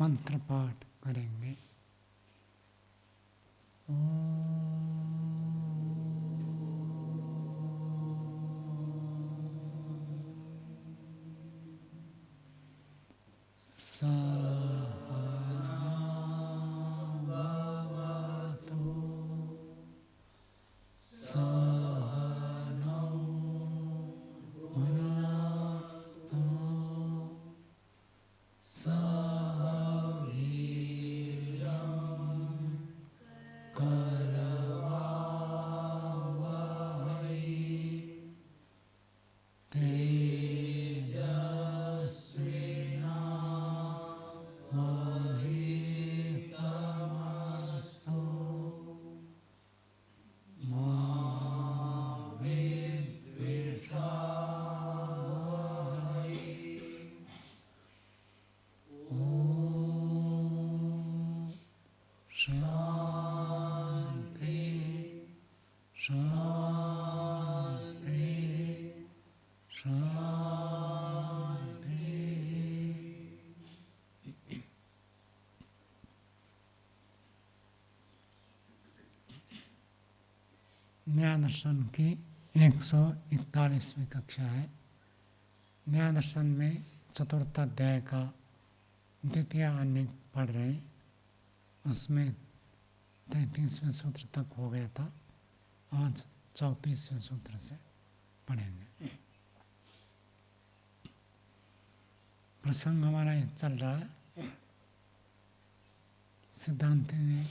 मंत्र पाठ करेंगे। न्याय दर्शन की 141वीं कक्षा है। न्याय दर्शन में चतुर्थ अध्याय का द्वितीय अन्य पढ़ रहे हैं। उसमें 33वें सूत्र तक हो गया था। आज 34वें सूत्र से पढ़ेंगे। प्रसंग हमारा ये चल रहा है। सिद्धांत ने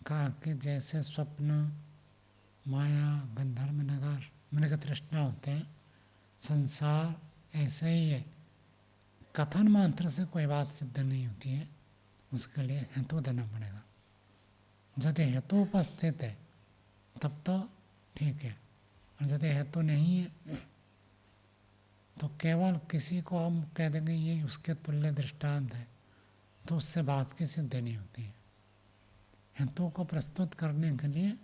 कहा कि जैसे स्वप्न, माया, गंधर्व नगर, मृग तृष्णा होते हैं, संसार ऐसे ही है। कथन मात्र से कोई बात सिद्ध नहीं होती है, उसके लिए हेतु देना पड़ेगा। यदि हेतु उपस्थित है तब तो ठीक है, और यदि हेतु नहीं है तो केवल किसी को हम कह देंगे ये उसके तुल्य दृष्टांत है, तो उससे बात की सिद्धि नहीं होती है। हेतु को प्रस्तुत करने के लिए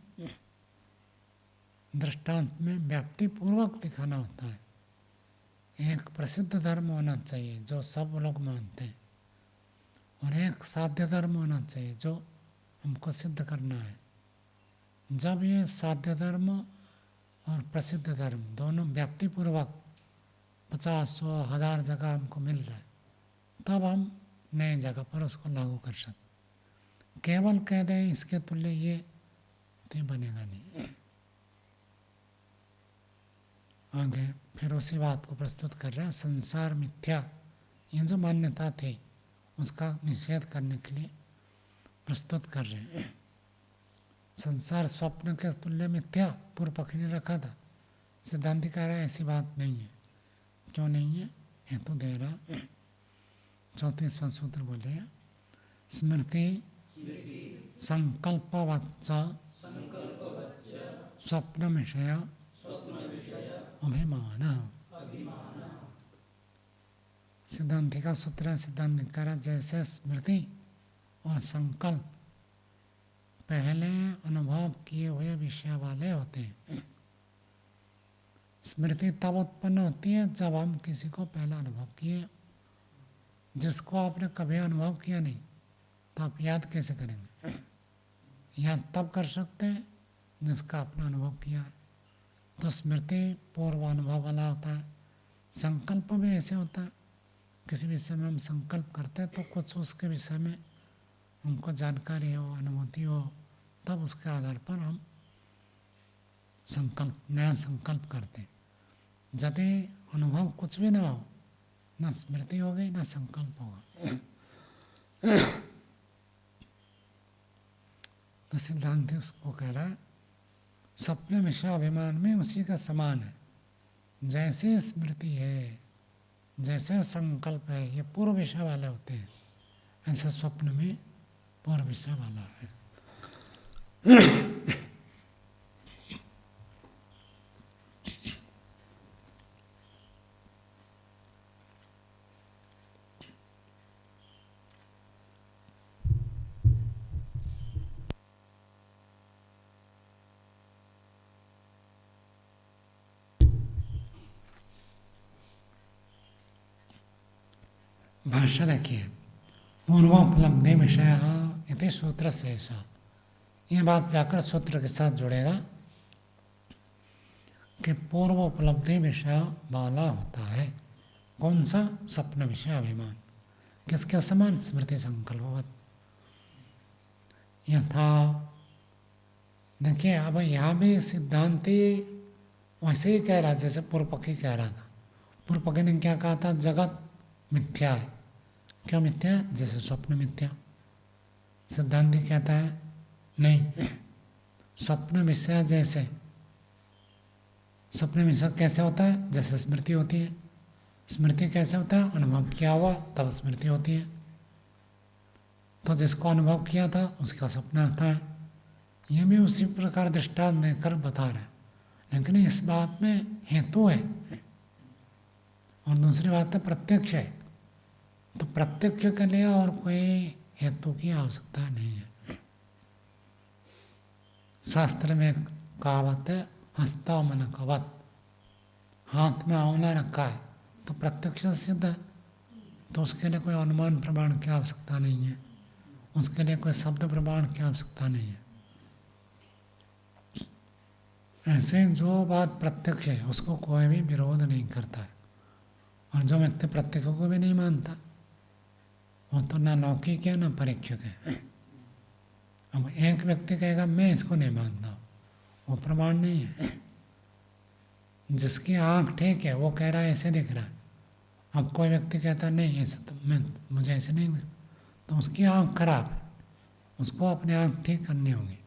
दृष्टांत में व्याप्तिपूर्वक दिखाना होता है। एक प्रसिद्ध धर्म होना चाहिए जो सब लोग मानते हैं, और एक साध्य धर्म होना चाहिए जो हमको सिद्ध करना है। जब ये साध्य धर्म और प्रसिद्ध धर्म दोनों व्याप्तिपूर्वक 50, 100, 1000 जगह हमको मिल रहा है, तब हम नए जगह पर उसको लागू कर सकते। केवल कह दें इसके तुल्य ये तो बनेगा नहीं। आगे फिर उसी बात को प्रस्तुत कर रहे हैं। संसार मिथ्या, ये जो मान्यता थी उसका निषेध करने के लिए प्रस्तुत कर रहे हैं। संसार स्वप्न के तुल्य मिथ्या पूर्व पक्षी ने रखा था। सिद्धांति कह रहा है ऐसी बात नहीं है। क्यों नहीं है? हेतु दे रहा। 34वां सूत्र बोले, स्मृति संकल्पवच्च स्वप्न विषय अभिमान। सिद्धांति का सूत्र है। सिद्धांत कह रहा जैसे स्मृति और संकल्प पहले अनुभव किए हुए विषय वाले होते हैं। स्मृति तब उत्पन्न होती है जब हम किसी को पहला अनुभव किए। जिसको आपने कभी अनुभव किया नहीं तो आप याद कैसे करेंगे? याद तब कर सकते हैं जिसका आपने अनुभव किया है। तो स्मृति पूर्व अनुभव वाला होता है। संकल्प भी ऐसे होता है। किसी विषय में हम संकल्प करते हैं तो कुछ उसके विषय में हमको जानकारी हो, अनुभूति हो, तब उसके आधार पर हम नया संकल्प करते हैं। यदि अनुभव कुछ भी ना हो, ना स्मृति होगी ना संकल्प होगा। तो सिद्धांत उसको कह रहा है स्वप्न विषय अभिमान में उसी का समान है। जैसे स्मृति है, जैसे संकल्प है, ये पूर्व विषय वाले होते हैं, ऐसे स्वप्न में पूर्व विषय वाला है। भाषा देखिए, पूर्वोपलब्धि विषय इति सूत्र से ऐसा, ये बात जाकर सूत्र के साथ जुड़ेगा कि पूर्व उपलब्धि विषय वाला होता है। कौन सा? स्वप्न विषय अभिमान। किसके समान? स्मृति संकल्पवत। यथा देखिए, अब यहाँ भी सिद्धांति वैसे ही कह रहा है जैसे पूर्व पक्षी कह रहा था। पूर्व पक्षी ने क्या कहा था? जगत मिथ्या है। क्यों मिथ्या है? जैसे स्वप्न मिथ्या। सिद्धांति कहता है नहीं, स्वप्न विषय जैसे, स्वप्न विषय कैसे होता है? जैसे स्मृति होती है। स्मृति कैसे होता है? अनुभव किया हुआ तब स्मृति होती है। तो जिसको अनुभव किया था उसका सपना आता है। ये भी उसी प्रकार दृष्टांत देकर बता रहा है, लेकिन इस बात में हेतु है और दूसरी बात है प्रत्यक्ष है। तो प्रत्यक्ष के लिए और कोई हेतु की आवश्यकता नहीं है। शास्त्र में कहावत है, हस्ता मन कवत, हाथ में आंवला रखा है तो प्रत्यक्ष सिद्ध है। तो उसके लिए कोई अनुमान प्रमाण की आवश्यकता नहीं है, उसके लिए कोई शब्द प्रमाण की आवश्यकता नहीं है। ऐसे जो बात प्रत्यक्ष है उसको कोई भी विरोध नहीं करता है, और जो व्यक्ति प्रत्यक्ष को भी नहीं मानता वो तो ना लौकिक है ना परीक्षक है। अब एक व्यक्ति कहेगा मैं इसको नहीं मानता, वो प्रमाण नहीं है। जिसकी आँख ठीक है वो कह रहा है ऐसे दिख रहा है, अब कोई व्यक्ति कहता है नहीं ऐसे तो मुझे ऐसे नहीं दिख, तो उसकी आँख खराब है, उसको अपनी आँख ठीक करनी होगी,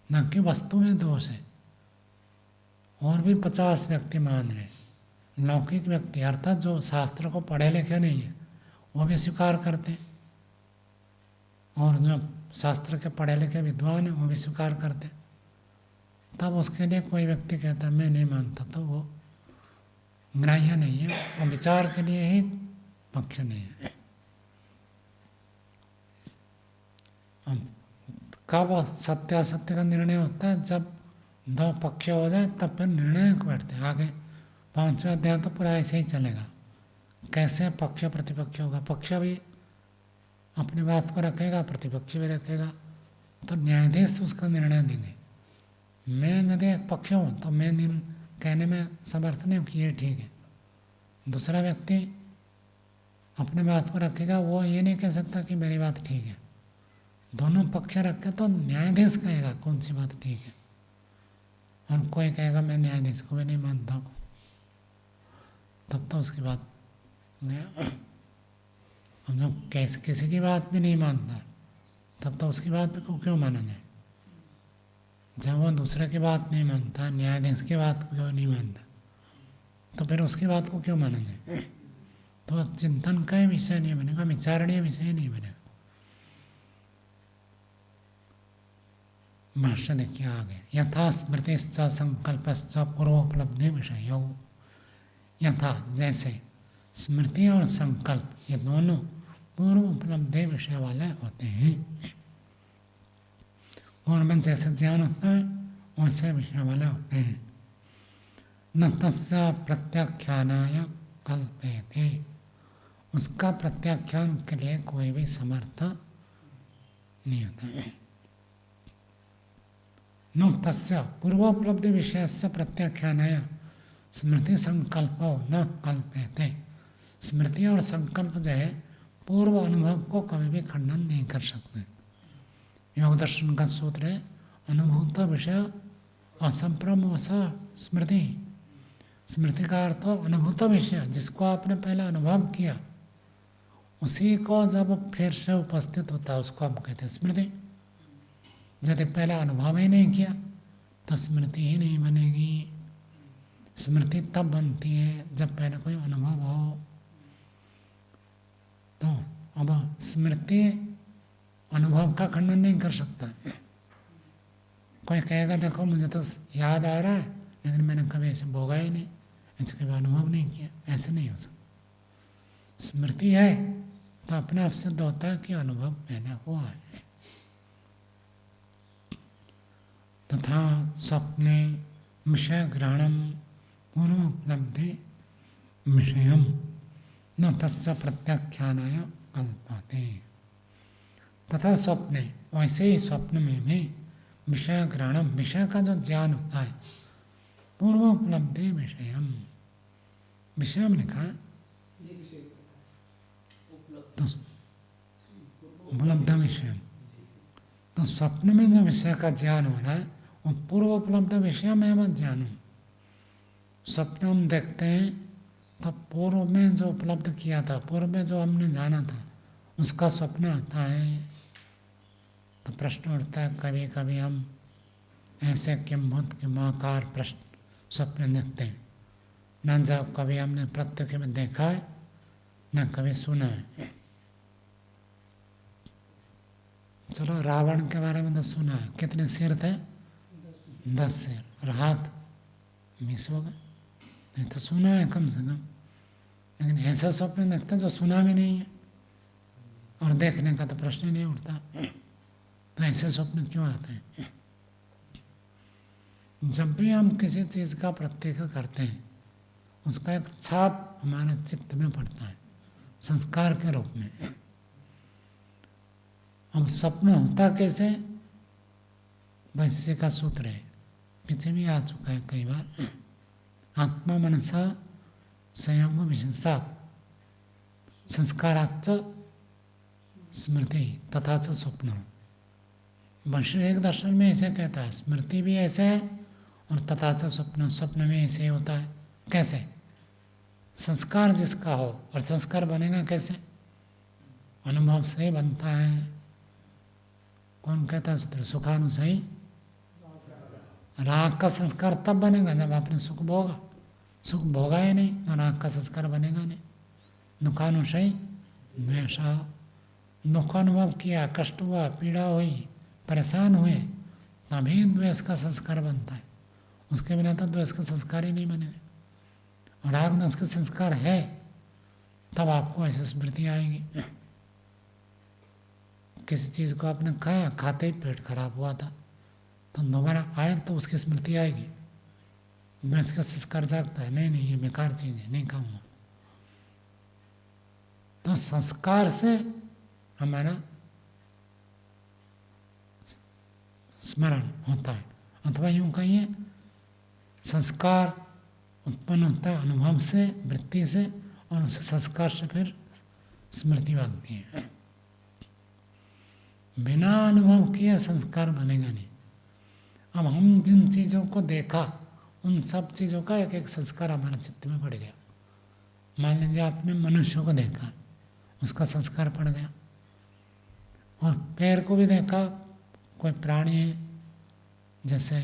न कि वस्तु में दोष है। और भी 50 व्यक्ति मान रहे, लौकिक व्यक्ति अर्थात जो शास्त्र को पढ़े लिखे नहीं है वो भी स्वीकार करते, और जो शास्त्र के पढ़े लिखे विद्वान है वो भी स्वीकार करते। तब उसके लिए कोई व्यक्ति कहता मैं नहीं मानता तो वो ग्राह्य नहीं है, वो विचार के लिए ही पक्ष नहीं है। कब सत्य असत्य का निर्णय होता है? जब 2 पक्ष हो जाए तब फिर निर्णय बैठते हैं। आगे 5वां अध्याय तो पूरा ऐसे ही चलेगा, कैसे पक्ष प्रतिपक्ष होगा। पक्ष भी अपनी बात को रखेगा, प्रतिपक्ष भी रखेगा, तो न्यायाधीश उसका निर्णय देंगे। मैं यदि एक पक्ष हूँ तो मैं कहने में समर्थ नहीं हूँ कि ये ठीक है, दूसरा व्यक्ति अपने बात को रखेगा, वो ये नहीं कह सकता कि मेरी बात ठीक है। दोनों पक्ष रखे तो न्यायाधीश कहेगा कौन सी बात ठीक है, और कोई कहेगा मैं न्यायाधीश को भी नहीं मानता हूँ, तब तो उसकी बात हम जब किसी की बात भी नहीं मानता तब तो उसकी बात को क्यों माना जाए। जब वो दूसरे की बात नहीं मानता, न्यायाधीश की बात को क्यों नहीं मानता, तो फिर उसकी बात को क्यों माना जाए। तो चिंतन का विषय नहीं बनेगा, विचारणीय विषय नहीं बनेगा। भाष्य देखिए आगे, यथा स्मृतिश्च संकल्पश्च पूर्वोपलब्धि विषय, यथा जैसे स्मृति और संकल्प ये दोनों पूर्व उपलब्धि विषय वाले होते हैं। पूर्व में जैसे ज्ञान होता है वैसे विषय वाले होते हैं। न तस्य प्रत्याख्यानाय कल्पयते, उसका प्रत्याख्यान के लिए कोई भी समर्थ नहीं होता है। न तस्य पूर्वोपलब्धि विषयस्य प्रत्याख्यानाय स्मृति संकल्पो न कल्पयते, स्मृति और संकल्प जो है पूर्व अनुभव को कभी भी खंडन नहीं कर सकते। योग दर्शन का सूत्र है, अनुभूत विषय असंप्रमोस स्मृति। स्मृति का अर्थ अनुभूत विषय, जिसको आपने पहले अनुभव किया उसी को जब फिर से उपस्थित होता है उसको हम कहते हैं स्मृति। यदि पहले अनुभव ही नहीं किया तो स्मृति ही नहीं बनेगी। स्मृति तब बनती है जब पहले कोई अनुभव हो। तो अब स्मृति अनुभव का खंडन नहीं कर सकता। कोई कहेगा देखो मुझे तो याद आ रहा है लेकिन मैंने कभी ऐसे भोगा ही नहीं, ऐसे कभी अनुभव नहीं किया, ऐसे नहीं हो सकता। स्मृति है तो अपने आप सिद्ध होता है कि अनुभव मैंने हुआ है। तथा स्वप्ने विषय ग्रहणम पूर्वोपलब्धि विषयम न तस्य प्रत्याख्यानाय कल्पते। तथा स्वप्ने, वैसे ही स्वप्न में भी विषय ग्रहणम, विषय का जो ज्ञान होता है, पूर्व उपलब्धि विषयम, विषय में लिखा तो उपलब्ध विषय, तो स्वप्न में जो विषय का ज्ञान हो रहा है वो पूर्व उपलब्ध विषय में मत ज्ञान हो। स्वप्न हम देखते हैं तो पूर्व में जो उपलब्ध किया था, पूर्व में जो हमने जाना था उसका स्वप्न आता है। तो प्रश्न उठता है, कभी कभी हम ऐसे किंभूत किमाकार प्रश्न स्वप्न देखते हैं, न जब कभी हमने प्रत्यक्ष में देखा है न कभी सुना है। चलो रावण के बारे में तो सुना है, कितने सिर थे? 10 सिर, और हाथ 20 हो गए, नहीं तो सुना है कम से कम। लेकिन ऐसा स्वप्न देखता जो सुना भी नहीं है और देखने का तो प्रश्न ही नहीं उठता। तो ऐसे स्वप्न क्यों आते हैं? जब भी हम किसी चीज़ का प्रत्यक्ष करते हैं उसका एक छाप हमारे चित्त में पड़ता है संस्कार के रूप में। अब स्वप्न होता कैसे? वैसे का सूत्र है, पीछे भी आ चुका है कई बार। आत्मा मनसा संयोग विशेषात् संस्काराच्च स्मृति तथा च स्वप्न। वैश्विक दर्शन में ऐसे कहता है, स्मृति भी ऐसे है और तथा च स्वप्न, स्वप्न में ऐसे ही होता है। कैसे? संस्कार जिसका हो, और संस्कार बनेगा कैसे? अनुभव से ही बनता है। कौन कहता है सूत्र? सुखानुसई राग का संस्कार तब बनेगा जब आपने सुख भोगा। सुख भोगा ही नहीं तो राग का संस्कार बनेगा नहीं। दुखानुसई द्वेष, दुख अनुभव किया, कष्ट हुआ, पीड़ा हुई, परेशान हुए, तभी द्वेष का संस्कार बनता है। उसके बिना तो द्वेष का संस्कार ही नहीं बनेगा। और राग द्वेष का संस्कार है तब आपको ऐसी स्मृति आएगी। किसी चीज़ को आपने खाया, खाते ही पेट खराब हुआ था, तो दोबारा आए तो उसकी स्मृति आएगी। द्वेष का संस्कार जागता है, नहीं नहीं ये बेकार चीज़ है, नहीं खाऊंगा। तो संस्कार से हमारा स्मरण होता है, अथवा यूं कहिए संस्कार उत्पन्न होता है अनुभव से, वृत्ति से, और उस संस्कार से फिर स्मृति बनती है। बिना अनुभव किए संस्कार बनेगा नहीं। अब हम जिन चीज़ों को देखा उन सब चीज़ों का एक एक संस्कार हमारे चित्त में पड़ गया। मान लीजिए आपने मनुष्य को देखा, उसका संस्कार पड़ गया। और पैर को भी देखा, कोई प्राणी है, जैसे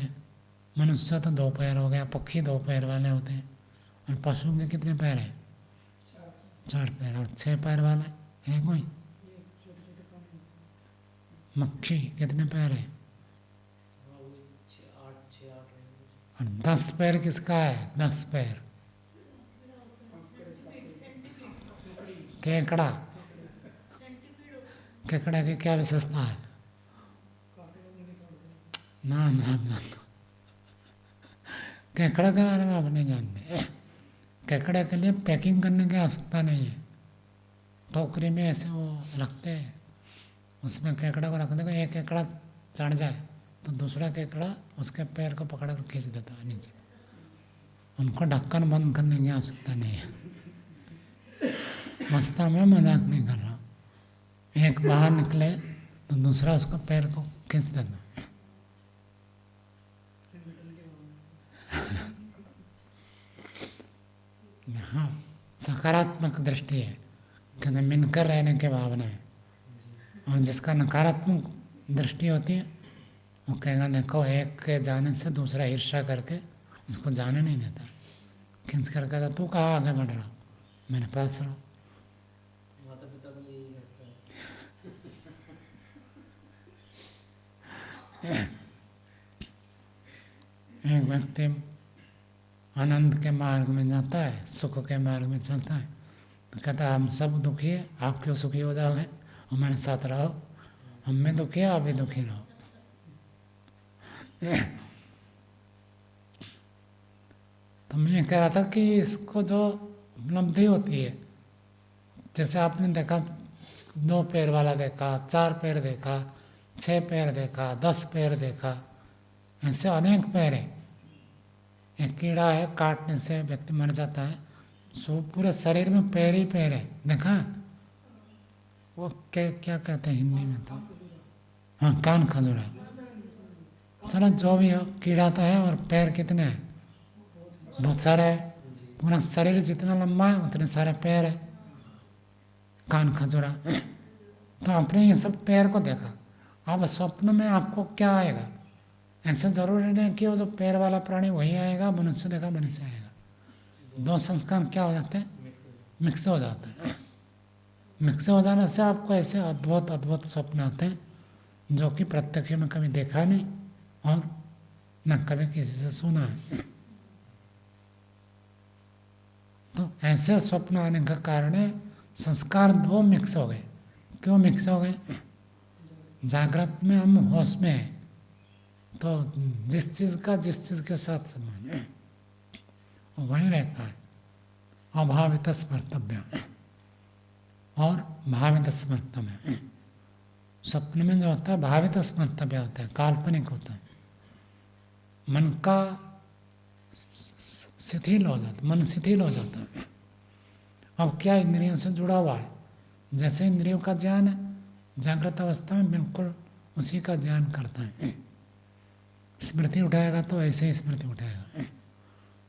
मनुष्य तो 2 पैर हो गया, पक्षी 2 पैर वाले होते हैं, और पशु के कितने पैर हैं? 4 पैर। और 6 पैर वाला है कोई? मक्खी कितने पैर है? और 10 पैर किसका है? 10 पैर। केकड़ा, केकड़ा की क्या विशेषता है? ना ना ना, केकड़ा के बारे में आप नहीं जानते। केकड़ा के लिए पैकिंग करने की आवश्यकता नहीं है। टोकरी में ऐसे वो रखते हैं, उसमें केकड़ा को रख देगा, एक केकड़ा चढ़ जाए तो दूसरा केकड़ा उसके पैर को पकड़ कर खींच देता है नीचे। उनको ढक्कन बंद करने की आवश्यकता नहीं है। मस्ता में मजाक नहीं कर रहा हूँ। एक बाहर निकले तो दूसरा उसका पैर को खींच देता है। हाँ, सकारात्मक दृष्टि है कि मिलकर रहने की भावना है। और जिसका नकारात्मक दृष्टि होती है वो कहेगा देखो एक के जाने से दूसरा ईर्ष्या करके उसको जाने नहीं देता, खींच कर कहता तू कहाँ आगे बढ़ रहा, मेरे पास रहो। माता पिता भी यही करता है। एक व्यक्ति आनंद के मार्ग में जाता है, सुख के मार्ग में चलता है, तो कहता है हम सब दुखी है, आप क्यों सुखी हो जाओगे, हमारे साथ रहो, हम भी दुखी है, आप भी दुखी रहो। तो मैं कह रहा था कि इसको जो उपलब्धि होती है, जैसे आपने देखा 2 पैर वाला देखा, 4 पैर देखा, 6 पैर देखा, 10 पैर देखा, ऐसे अनेक पैर है। एक कीड़ा है, काटने से व्यक्ति मर जाता है, सो पूरे शरीर में पैर ही पैर है, देखा? वो क्या क्या कहते हैं हिंदी में तो? हाँ, कान खजूरा। चलो जो भी हो, कीड़ा तो है और पैर कितने हैं? बहुत सारे है। पूरा शरीर जितना लंबा है उतने सारे पैर है, कान खजूरा। तो आपने ये सब पैर को देखा। अब स्वप्न में आपको क्या आएगा? ऐसा जरूरी नहीं कि वो जो पैर वाला प्राणी वही आएगा, मनुष्य देखा मनुष्य आएगा। 2 संस्कार क्या हो जाते हैं? मिक्स हो जाते हैं। मिक्स हो जाने से आपको ऐसे अद्भुत अद्भुत स्वप्न आते हैं जो कि प्रत्यक्ष में कभी देखा नहीं और न कभी किसी से सुना है। तो ऐसे स्वप्न आने का कारण है संस्कार 2 मिक्स हो गए। क्यों मिक्स हो गए? जागृत में हम होश में हैं, तो जिस चीज़ का जिस चीज़ के साथ संबंध है वही रहता है। अभावित स्मर्तव्य और भावित स्मर्तव्य। सपने में जो होता है भावित स्मर्तव्य होता है, काल्पनिक होता है। मन का शिथिल हो जाता, मन शिथिल हो जाता है। अब क्या इंद्रियों से जुड़ा हुआ है? जैसे इंद्रियों का ज्ञान है, जागृत अवस्था में बिल्कुल उसी का ज्ञान करता है। स्मृति उठाएगा तो ऐसे ही स्मृति उठाएगा।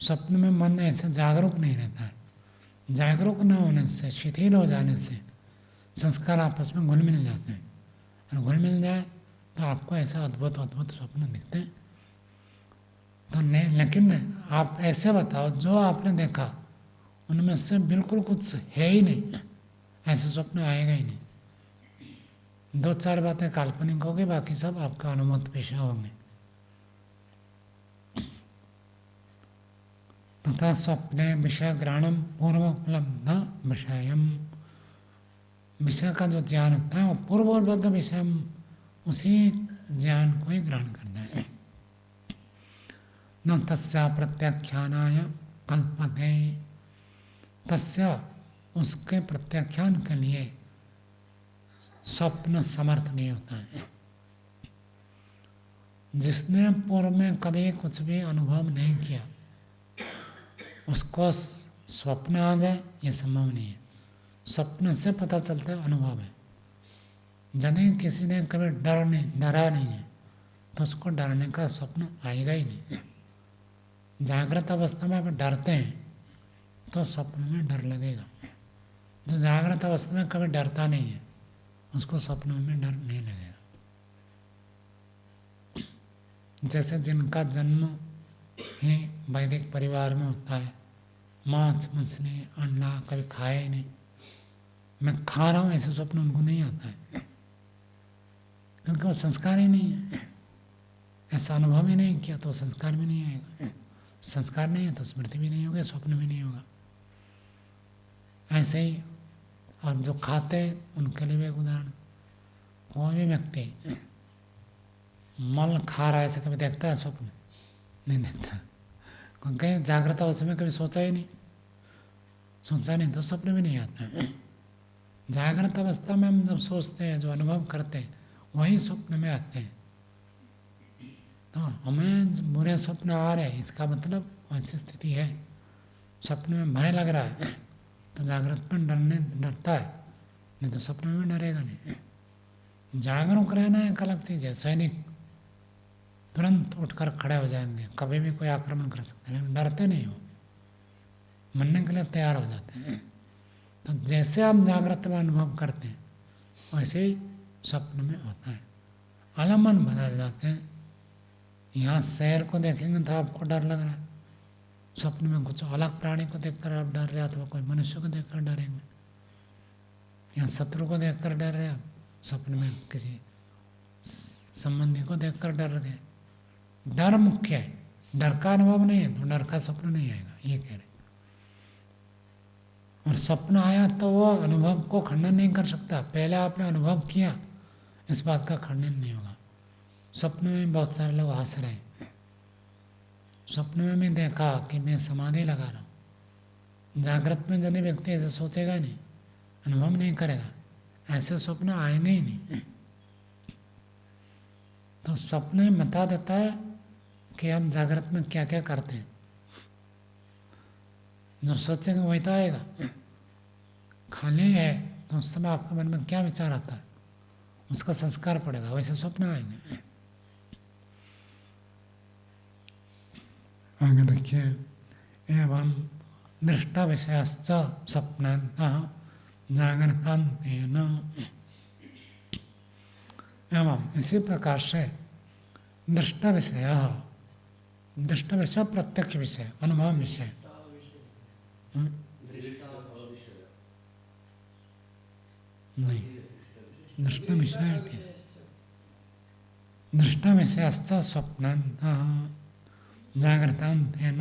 स्वप्न में मन ऐसे जागरूक नहीं रहता है। जागरूक न होने से, शिथिल हो जाने से संस्कार आपस में घुल मिल जाते हैं, और घुल मिल जाए तो आपको ऐसा अद्भुत अद्भुत स्वप्न दिखते हैं। तो नहीं, लेकिन आप ऐसे बताओ जो आपने देखा उनमें से बिल्कुल कुछ है ही नहीं, ऐसे स्वप्न आएगा ही नहीं। 2-4 बातें काल्पनिक होगी, बाकी सब आपका अनुमत विषय होंगे। तथा स्वप्ने विषय ग्रहणम पूर्वोपलब्ध विषयम। विषय का जो ज्ञान होता है वो पूर्वोपलब्ध विषय, उसी ज्ञान को ही ग्रहण करना है। न तस्या प्रत्याख्यानाय कल्पते। तस्या, उसके प्रत्याख्यान के लिए स्वप्न समर्थ नहीं होता है। जिसने पूर्व में कभी कुछ भी अनुभव नहीं किया उसको स्वप्न आ जाए ये संभव नहीं है। स्वप्न से पता चलता है अनुभव है। यदि किसी ने कभी डरा नहीं है तो उसको डरने का स्वप्न आएगा ही नहीं। जागृत अवस्था में आप डरते हैं तो स्वप्न में डर लगेगा। जो जागृत अवस्था में कभी डरता नहीं है उसको स्वप्न में डर नहीं लगेगा। जैसे जिनका जन्म ही वैदिक परिवार में होता है, मांस मछली अंडा कभी खाया ही नहीं, मैं खा रहा हूँ ऐसे स्वप्न उनको नहीं आता है, क्योंकि वो संस्कार ही नहीं है। ऐसा अनुभव ही नहीं किया तो संस्कार भी नहीं आएगा। संस्कार नहीं है तो स्मृति भी नहीं होगी, स्वप्न भी नहीं होगा। ऐसे ही और जो खाते हैं उनके लिए भी एक उदाहरण, कोई भी व्यक्ति मल खा रहा है ऐसे कभी देखता है? स्वप्न नहीं देखता, क्योंकि जागृत अवस्था में कभी सोचा ही नहीं, सोचा नहीं तो स्वप्न भी नहीं आता है। जागृत अवस्था में हम जब सोचते हैं, जो अनुभव करते हैं, वही स्वप्न में आते हैं। तो हमें बुरे स्वप्न आ रहे हैं इसका मतलब ऐसी स्थिति है। स्वप्न में भय लग रहा है तो जागृत में डरता है, नहीं तो स्वप्न में डरेगा नहीं। जागरूक रहना एक अलग चीज़ है। सैनिक तुरंत उठकर खड़े हो जाएंगे, कभी भी कोई आक्रमण कर सकते हैं, लेकिन डरते नहीं हो, मरने के लिए तैयार हो जाते हैं। तो जैसे आप जागृत में अनुभव करते हैं वैसे ही स्वप्न में होता है। आलमन बदल जाते हैं। यहाँ शहर को देखेंगे तो आपको डर लग रहा है, स्वप्न में कुछ अलग प्राणी को देखकर आप डर रहे, अथवा कोई मनुष्य को देखकर डरेंगे। यहाँ शत्रु को देखकर डर रहे आप, स्वप्न में किसी संबंधी को देखकर डर गए। डर मुख्य है, डर का अनुभव नहीं है तो डर का स्वप्न नहीं आएगा, ये कह रहे। और स्वप्न आया तो वो अनुभव को खंडन नहीं कर सकता। पहले आपने अनुभव किया, इस बात का खंडन नहीं होगा। स्वप्न में बहुत सारे लोग हंस रहे हैं। स्वप्न में मैं देखा कि मैं समाधि लगा रहा हूँ। जागृत में यदि व्यक्ति ऐसे सोचेगा नहीं, अनुभव नहीं करेगा, ऐसे स्वप्न आएंगे ही नहीं। तो स्वप्न ही बता देता है कि हम जागृत में क्या क्या करते हैं। जो सोचेंगे वही तो आएगा। खाली है तो उस समय आपके मन में क्या विचार आता है, उसका संस्कार पड़ेगा, वैसे स्वप्न आएंगे। आगे देखिए, एवं दृष्टा विषयश्च स्वप्नान्तः जागृतान्तेन। एवं इसी प्रकार से दृष्टा विषय, दृष्टा विषय प्रत्यक्ष विषय, अनुभव विषय, नहीं, दृष्टा विषय, दृष्टा विषयश्च स्वप्नान्तः जागृतान्तेन।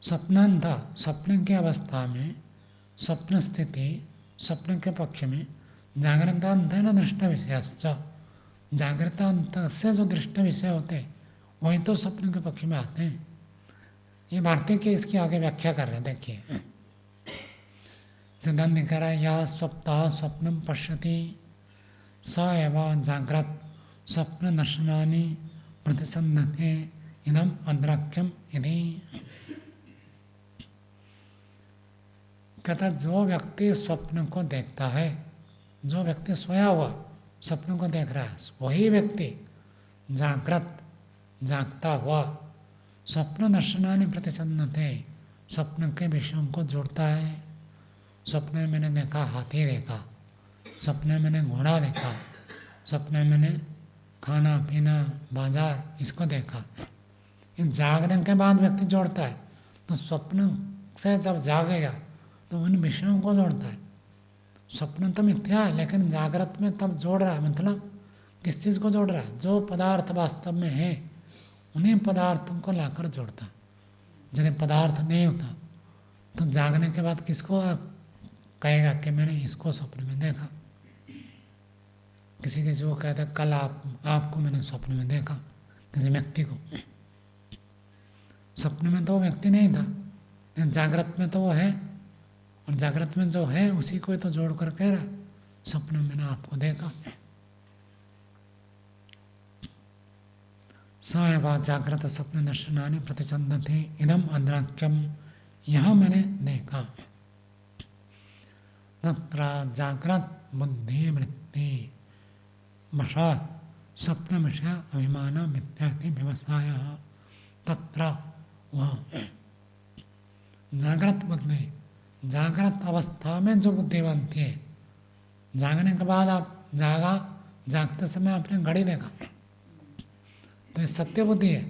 स्वप्नांत, स्वप्न की अवस्था में, स्वप्न स्थिति, स्वप्न के पक्ष में, जागृतांतेन दृष्ट विषयश्च, जागृतांत से जो दृष्ट विषय होते हैं वही तो स्वप्न के पक्ष में आते हैं। ये भारतीय के इसकी आगे व्याख्या कर रहे हैं, देखिए। सिद्धांत कह रहा है, या स्वप्ता स्वप्नम पश्यति स एव जाग्रत स्वप्न दर्शनानि प्रतिसन्धते इदम अद्राक्यम यदि। कहता जो व्यक्ति स्वप्न को देखता है, जो व्यक्ति सोया हुआ स्वप्न को देख रहा है, वही व्यक्ति जागृत, जागता हुआ, स्वप्न दर्शनानि प्रतिसन्धते, स्वप्न के विषयों को जोड़ता है। स्वप्न में मैंने देखा हाथी देखा, स्वप्न में मैंने घोड़ा देखा, स्वप्न में मैंने खाना पीना बाजार इसको देखा। इन जागने के बाद व्यक्ति जोड़ता है, तो स्वप्न से जब जागेगा तो उन विषयों को जोड़ता है। स्वप्न तो मिथ्या है, लेकिन जागृत में तब जोड़ रहा है, मतलब किस चीज़ को जोड़ रहा है, जो पदार्थ वास्तव में है उन्हीं पदार्थों को लाकर जोड़ता है। यदि पदार्थ नहीं होता तो जागने के बाद किसको कहेगा कि मैंने इसको स्वप्न में देखा। किसी जो कहता है कल आपको मैंने स्वप्न में देखा, किसी व्यक्ति को। स्वप्न में तो वो व्यक्ति नहीं था, लेकिन जागृत में तो वो है, और जागृत में जो है उसी को तो जोड़ कर कह रहा है स्वप्न में मैंने आपको देखा। स एव जागृत स्वप्न दर्शनानि प्रतिसन्धते इदम अद्राक्यम, यह मैंने देखा। तत्र जागृत बुद्धि वृत्ति वशात् स्वप्न विषय अभिमान मिथ्याति व्यवसाय। तत्र वह जागृत बुद्धि, जागृत अवस्था में जो बुद्धि बनती है, जागने के बाद आप जागा, जागते समय आपने घड़ी देखा तो ये सत्य बुद्धि है,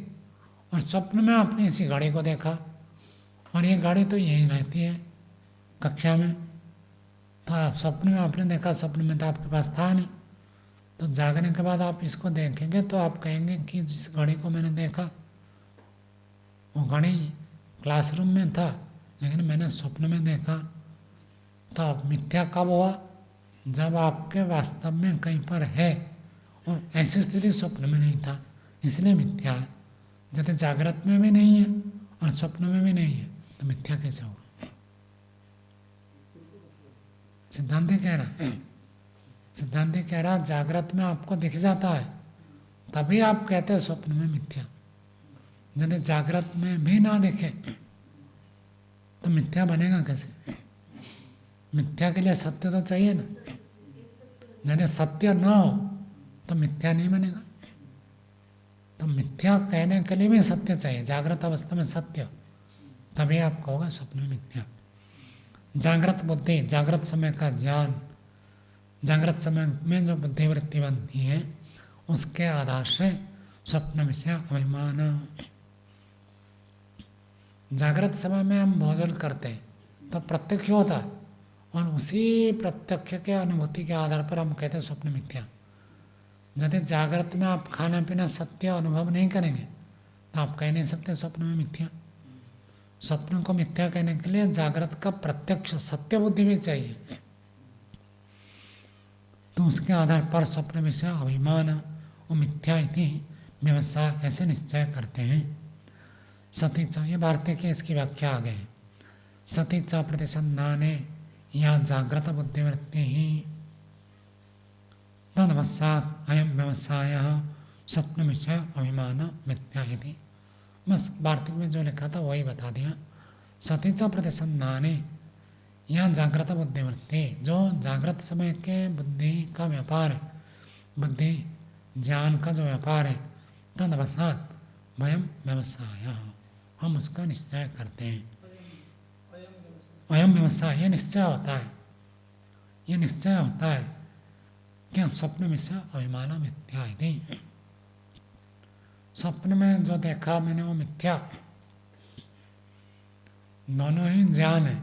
और स्वप्न में आपने इसी घड़ी को देखा, और ये घड़ी तो यही रहती है कक्षा में। तो आप स्वप्न में आपने देखा, स्वप्न में तो आपके पास था नहीं, तो जागने के बाद आप इसको देखेंगे तो आप कहेंगे कि जिस घड़ी को मैंने देखा वो घड़ी क्लासरूम में था, लेकिन मैंने स्वप्न में देखा। तो अब मिथ्या कब हुआ, जब आपके वास्तव में कहीं पर है और ऐसी स्थिति स्वप्न में नहीं था, इसलिए मिथ्या है। यदि जागृत में भी नहीं है और स्वप्न में भी नहीं है तो मिथ्या कैसे होगा। सिद्धांत कह रहा है, सिद्धांत कह रहा जागृत में आपको दिख जाता है तभी आप कहते हैं स्वप्न में मिथ्या। यदि जागृत में भी ना दिखे तो मिथ्या बनेगा कैसे। मिथ्या के लिए सत्य तो चाहिए ना, यदि सत्य ना हो तो मिथ्या नहीं बनेगा। तो मिथ्या कहने के लिए भी सत्य चाहिए, जागृत अवस्था में सत्य, तभी आप कहोगे स्वप्न में मिथ्या। जागृत बुद्धि, जागृत समय का ज्ञान, जागृत समय में जो बुद्धि वृत्ति बनती है उसके आधार से स्वप्न विषय अभिमान। जागृत समय में हम भोजन करते हैं तो प्रत्यक्ष होता है, और उसी प्रत्यक्ष के अनुभूति के आधार पर हम कहते हैं स्वप्न मिथ्या। यदि जागृत में आप खाना पीना सत्य अनुभव नहीं करेंगे तो आप कह नहीं सकते स्वप्न में मिथ्या। स्वप्न को मिथ्या कहने के लिए जागृत का प्रत्यक्ष सत्य बुद्धि भी चाहिए, तो उसके आधार पर स्वप्न विषय अभिमान वो मिथ्या इति व्यवसाय ऐसे निश्चय करते हैं। सती च, ये भारतीय के इसकी व्याख्या आ गए। सती च प्रतिसंधाने या जागृत बुद्धिवृत्ति ही तदवसात अयम व्यवसाय स्वप्न विषय अभिमान मिथ्या इति। बस वार्तिक में जो लिखा था वही बता दिया। सतीचा प्रतिसंधाने या जागृत बुद्धिवृत्ति, जो जागृत समय के बुद्धि का व्यापार है, बुद्धि ज्ञान का जो व्यापार है, तदवसात वयम व्यवसाय, हम उसका निश्चय करते हैं। अयम व्यवसाय, ये निश्चय होता है, ये निश्चय होता है क्या स्वप्न विषय अभिमान मिथ्या इति। स्वप्न में जो देखा मैंने वो मिथ्या, दोनों ही ज्ञान है।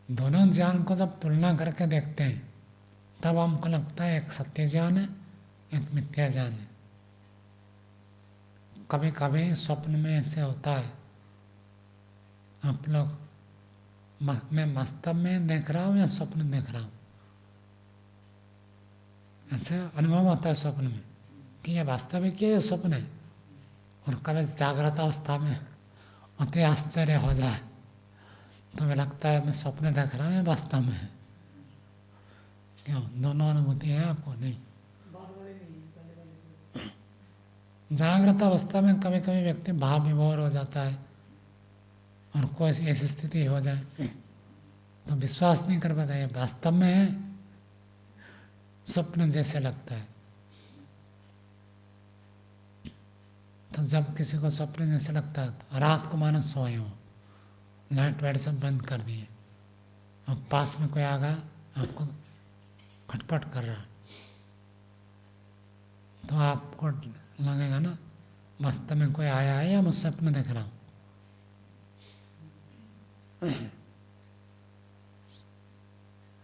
दोनों ज्ञान को जब तुलना करके देखते हैं तब हमको लगता है एक सत्य ज्ञान है, एक मिथ्या ज्ञान है। कभी कभी स्वप्न में ऐसे होता है, आप लोग मैं वास्तव में देख रहा हूँ या स्वप्न देख रहा हूँ, ऐसे अनुभव होता है स्वप्न में कि यह वास्तविक है, स्वप्न है। और कभी जागृत अवस्था में अति आश्चर्य हो जाए तो हमें लगता है मैं स्वप्न देख रहा हूँ या वास्तव में है। क्यों, दोनों अनुभूति है आपको? नहीं। जागृत अवस्था में कभी कभी व्यक्ति भाव विभोर हो जाता है और कोई ऐसी स्थिति हो जाए तो विश्वास नहीं कर पाता है वास्तव में है, स्वप्न जैसे लगता है। तो जब किसी को स्वप्न जैसे लगता है तो रात को मानो सोए हो, लाइट वाइट सब बंद कर दिए, अब पास में कोई आ गया आपको खटपट कर रहा है तो आपको लगेगा ना वास्तव में कोई आया है या मैं स्वप्न देख रहा हूँ।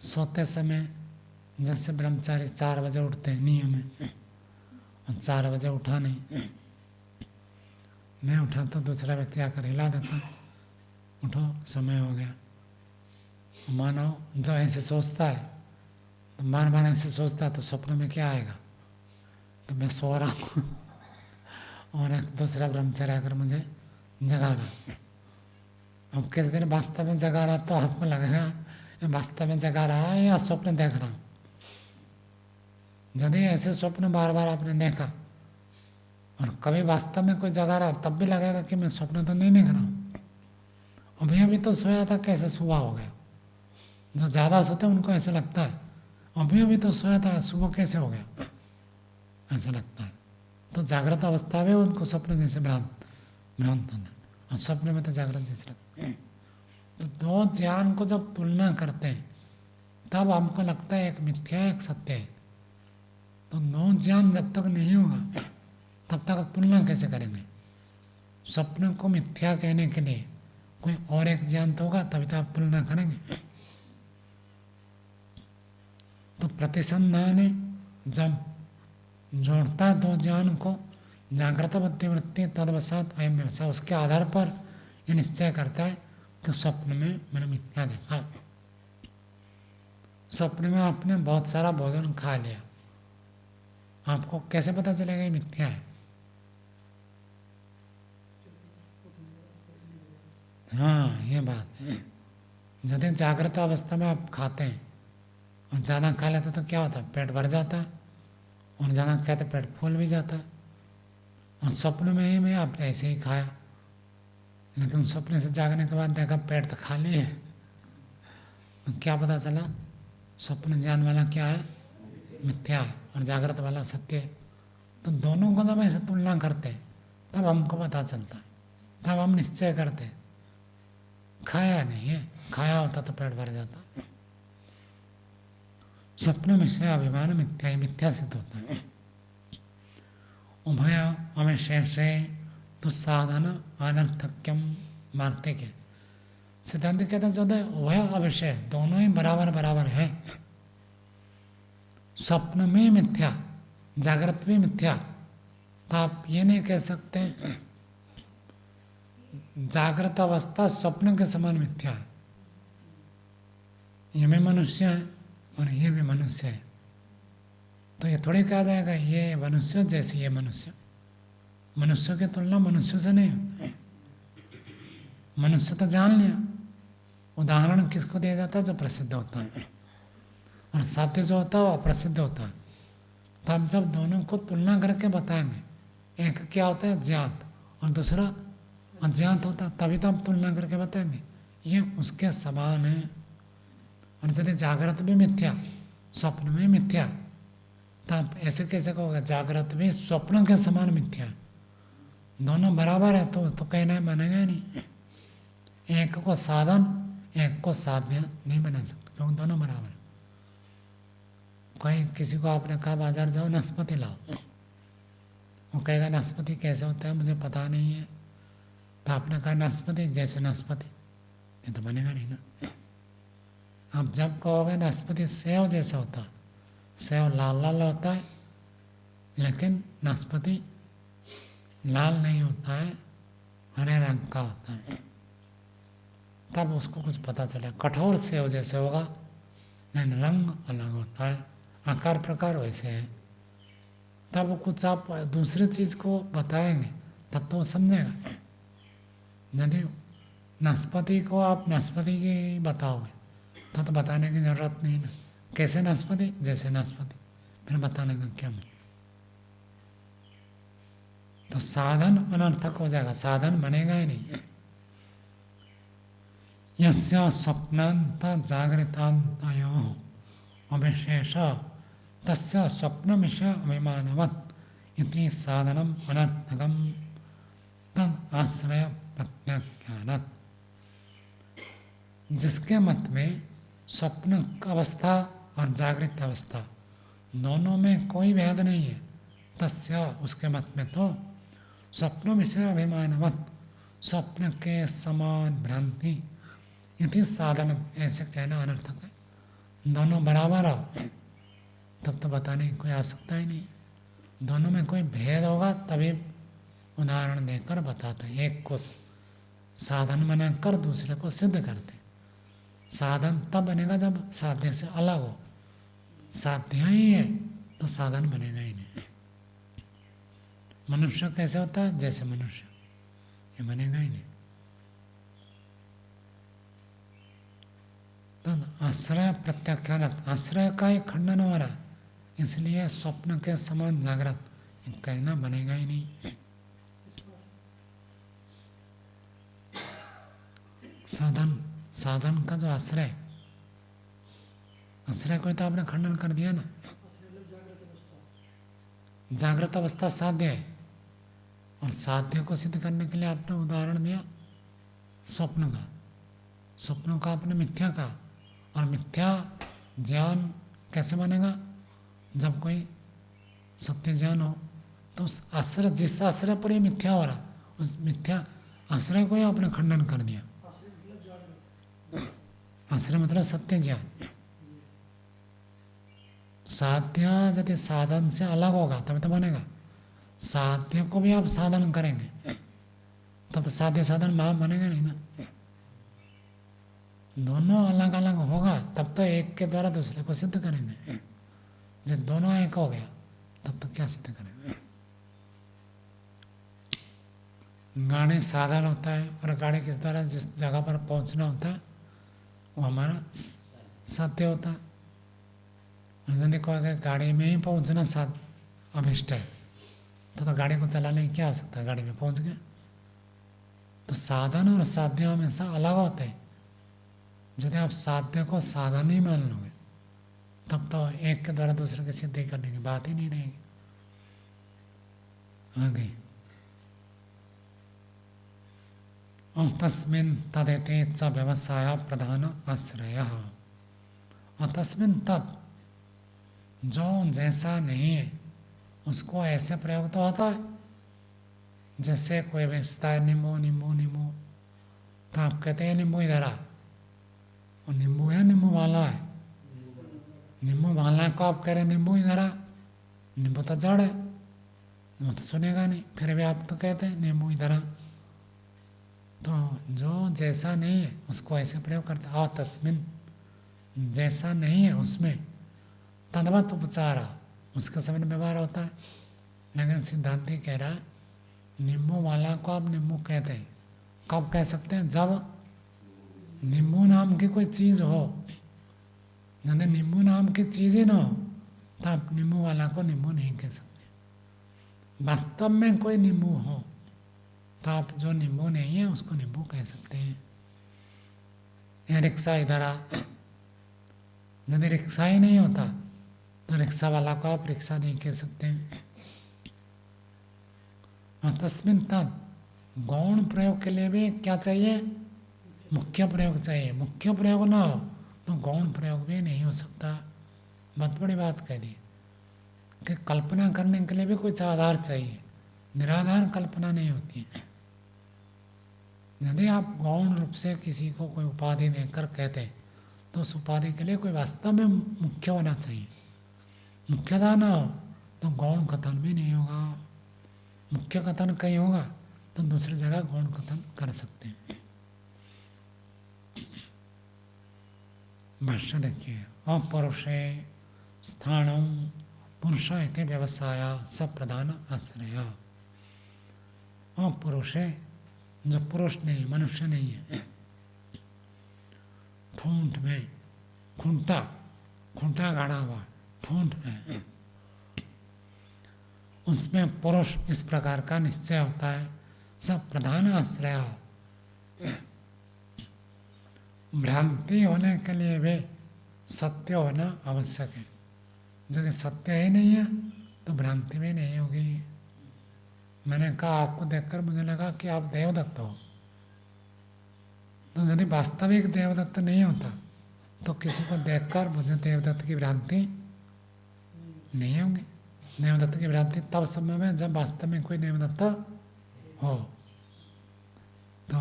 सोते समय जैसे ब्रह्मचारी 4 बजे उठते हैं नियम है, और 4 बजे उठा नहीं, मैं उठा तो दूसरा व्यक्ति आकर हिला देता, उठो समय हो गया। मानो जो ऐसे सोचता है तो बार बार ऐसे सोचता है तो सपने में क्या आएगा कि मैं सो रहा हूँ और एक दूसरा ब्रह्मचारी आकर मुझे जगा रहा। अब किस दिन वास्तव में जगा रहा तो आपको लगेगा वास्तव में जगा रहा है या स्वप्न देख रहा हूँ। यदि ऐसे स्वप्न बार बार आपने देखा और कभी वास्तव में कोई जगा रहा तब भी लगेगा कि मैं स्वप्न तो नहीं देख रहा हूँ, अभी अभी तो सोया था कैसे सुबह हो गया। जो ज़्यादा सोते हैं उनको ऐसा लगता है अभी अभी तो सोया था सुबह कैसे हो गया, ऐसा लगता है। तो जागृत अवस्था में उनको स्वप्न जैसे भ्रांत होता है और स्वप्न में तो जागृत जैसे लगता है। तो दो ज्ञान को जब तुलना करते हैं तब हमको लगता है एक मिथ्या एक सत्य है। तो दो ज्ञान जब तक नहीं होगा तब तक आप तुलना कैसे करेंगे। स्वप्न को मिथ्या कहने के लिए कोई और एक ज्ञान तो होगा तभी तो आप तुलना करेंगे। तो प्रतिसंधान जब जोड़ता है दो ज्ञान को, जागृत बुद्धिवृत्ति तदवसात अयम व्यवसाय, उसके आधार पर यह निश्चय करता है कि स्वप्न में मैंने मिथ्या देखा। स्वप्न में आपने बहुत सारा भोजन खा लिया, आपको कैसे पता चलेगा ये मिथ्या है? हाँ, ये बात है। यदि जागृत अवस्था में आप खाते हैं और ज़्यादा खा लेते तो क्या होता है, पेट भर जाता है, और ज़्यादा खाते पेट फूल भी जाता है। और स्वप्न में ही मैं आपने ऐसे ही खाया, लेकिन स्वप्न से जागने के बाद देखा पेट तो खाली है, तो क्या पता चला स्वप्न ज्ञान वाला क्या है, मिथ्या है, और जागृत वाला सत्य है। तो दोनों को जब ऐसे तुलना करते हैं तब हमको पता चलता है, तब हम निश्चय करते हैं खाया नहीं है, खाया होता तो पेट भर जाता। स्वप्न विषय अभिमान मिथ्या, मिथ्या सिद्ध होता है। उभय अविशेषे तो साधन अनर्थक्यम मानते के सिद्धांत कहते हैं जो उभय अविशेष दोनों ही बराबर बराबर है। स्वप्न में मिथ्या, जागृत में मिथ्या, तो आप ये नहीं कह सकते जागृत अवस्था स्वप्न के समान मिथ्या है, ये भी मनुष्य है और ये भी मनुष्य है। तो ये थोड़ी कहा जाएगा ये मनुष्य जैसे ये मनुष्य, मनुष्य की तुलना मनुष्य से नहीं होती। मनुष्य तो जान लिया उदाहरण किसको दिया जाता है? जो प्रसिद्ध होता है, और साध्य जो होता है वो अप्रसिद्ध होता है। तो हम जब दोनों को तुलना करके बताएंगे, एक क्या होता है ज्ञात और दूसरा अज्ञात होता है, तभी तो हम तुलना करके बताएंगे ये उसके समान है। और यदि जागृत भी मिथ्या स्वप्न में मिथ्या, तो आप ऐसे कैसे कहोगे जागृत भी स्वप्न के समान मिथ्या है? दोनों बराबर है तो कहना बनेगा नहीं। एक को साधन एक को साध्य नहीं बना सकते, क्योंकि दोनों बराबर है। कोई किसी को आपने कहा बाजार जाओ नाशपाती लाओ, वो कहेगा नाशपाती कैसे होता है मुझे पता नहीं है, तो आपने कहा नाशपाती जैसे नाशपाती, ये तो बनेगा नहीं ना। आप जब कहोगे नाशपाती सेव जैसा होता है, सेव लाल लाल होता है, लेकिन नाशपाती लाल नहीं होता है, हरे रंग का होता है, तब उसको कुछ पता चले। कठोर सेव जैसे होगा, लेकिन रंग अलग होता है, आकार प्रकार वैसे है, तब कुछ आप दूसरी चीज़ को बताएंगे तब तो वो समझेगा। यदि नाशपाती को आप नाशपाती की बताओगे तो बताने की ज़रूरत नहीं ना, कैसे नाशपाती जैसे नाशपाती, फिर बताने का क्या मतलब? तो साधन अनर्थक हो जाएगा, साधन बनेगा ही नहीं। यस्य स्वप्नांत जागृतांतयोः अविशेष तस्य स्वप्न विषय अभिमानवत् इति साधनम अनर्थकम तद आश्रय प्रत्याख्यानत्। जिसके मत में स्वप्न अवस्था और जागृत अवस्था दोनों में कोई भेद नहीं है, तस्य उसके मत में तो स्वप्न विषय अभिमानवत् स्वप्न के समान भ्रांति इति साधन, ऐसे कहना अनर्थक है। दोनों बराबर हो तब तो बताने की कोई आवश्यकता ही नहीं। दोनों में कोई भेद होगा तभी उदाहरण देकर बताते हैं। एक को साधन बनाकर दूसरे को सिद्ध करते। साधन तब बनेगा जब साध्य से अलग हो, साध्य ही है तो साधन बनेगा ही नहीं। मनुष्य कैसे होता है? जैसे मनुष्य, ये बनेगा ही नहीं। तो आश्रय प्रत्याख्यान, आश्रय का ही खंडन हो रहा है, इसलिए स्वप्न के समान जागृत कहना बनेगा ही नहीं। साधन, साधन का जो आश्रय, आश्रय को तो आपने खंडन कर दिया ना। जागृत अवस्था साध्य है, और साध्य को सिद्ध करने के लिए आपने उदाहरण दिया स्वप्न का। स्वप्नों का आपने मिथ्या का, और मिथ्या ज्ञान कैसे बनेगा? जब कोई सत्य ज्ञान हो तो उस आश्रय, जिस आश्रय पर ये मिथ्या हो रहा, उस मिथ्या आश्रय को ही आपने खंडन कर दिया। आश्रय मतलब सत्य ज्ञान। साध्य यदि साधन से अलग होगा तब तो बनेगा। साध्य को भी आप साधन करेंगे तब तो साध्य साधन भाव बनेगा नहीं ना। दोनों अलग अलग होगा तब तो एक के द्वारा दूसरे को सिद्ध करेंगे। जब दोनों एक हो गया तब तो क्या सिद्ध करेंगे? गाड़ी साधन होता है, और गाड़ी किस द्वारा जिस जगह पर पहुंचना होता है वो हमारा साध्य होता है। और यदि कोई गाड़ी में ही पहुंचना अभिष्ट है तो गाड़ी को चलाने की क्या आवश्यकता है? गाड़ी में पहुंच गए। तो साधन और साध्य हमेशा अलग होते हैं। यदि आप साध्य को साधन ही मान लोगे तब तो एक के द्वारा दूसरे की सिद्धि करने की बात ही नहीं रहेगी। आगे तस्मिन् तदेते च व्यवसाय प्रधान आश्रयः। और तस्मिन् तत्, जो जैसा नहीं है उसको ऐसे प्रयोग तो होता है। जैसे कोई बेचता है नींबू नींबू नींबू, तो आप कहते हैं नींबू इधर आ, और नींबू है नींबू वाला है। नींबू वाला को आप कह रहे नींबू इधर आ, नींबू तो जड़ है, वो तो सुनेगा नहीं, फिर भी आप तो कहते हैं नींबू इधर आ। तो जो जैसा नहीं है उसको ऐसे प्रयोग करते हैं। तस्मिन्, जैसा नहीं है उसमें, तद्वत् उपचारा, उसका समय व्यवहार होता है। लेकिन सिद्धांति कह रहा है नींबू वाला को आप नींबू कहते हैं। कब कह सकते हैं? जब नींबू नाम की कोई चीज़ हो, यदि नींबू नाम की चीज़ ही ना हो तो आप नींबू वाला को नींबू नहीं कह सकते। वास्तव में कोई नींबू हो तो आप जो नींबू नहीं है उसको नींबू कह सकते हैं। या रिक्शा इधर आ, यदि रिक्शा ही नहीं होता तो रिक्शा वाला को आप रिक्शा नहीं कह सकते हैं। और तस्मिन तद गौण प्रयोग के लिए भी क्या चाहिए? मुख्य प्रयोग चाहिए। मुख्य प्रयोग ना हो तो गौण प्रयोग भी नहीं हो सकता। बहुत बड़ी बात कह दी कि कल्पना करने के लिए भी कुछ आधार चाहिए, निराधार कल्पना नहीं होती है। यदि आप गौण रूप से किसी को कोई उपाधि देकर कहते तो उस उपाधि के लिए कोई वास्तव में मुख्य होना चाहिए। मुख्यता ना हो तो गौण कथन भी नहीं होगा। मुख्य कथन कहीं होगा तो दूसरी जगह गौण कथन कर सकते हैं। भाष्य देखिए, अपरुषे स्थाणं पुरुष इति व्यवसाय सप्रधान आश्रय। अपरुषे जो पुरुष नहीं, मनुष्य नहीं है, ठूंठ में खूंटा, खूंटा गाड़ा हुआ ठूंठ में, उसमें पुरुष इस प्रकार का निश्चय होता है। सब प्रधान आश्रय, भ्रांति होने के लिए भी सत्य होना आवश्यक है। यदि सत्य ही नहीं है तो भ्रांति भी नहीं होगी। मैंने कहा आपको देखकर मुझे लगा कि आप देवदत्त हो, तो यदि वास्तविक देवदत्त नहीं होता तो किसी को देखकर मुझे देवदत्त की भ्रांति नहीं होगी। देवदत्त की भ्रांति तब समय में जब वास्तव में कोई देवदत्त हो। तो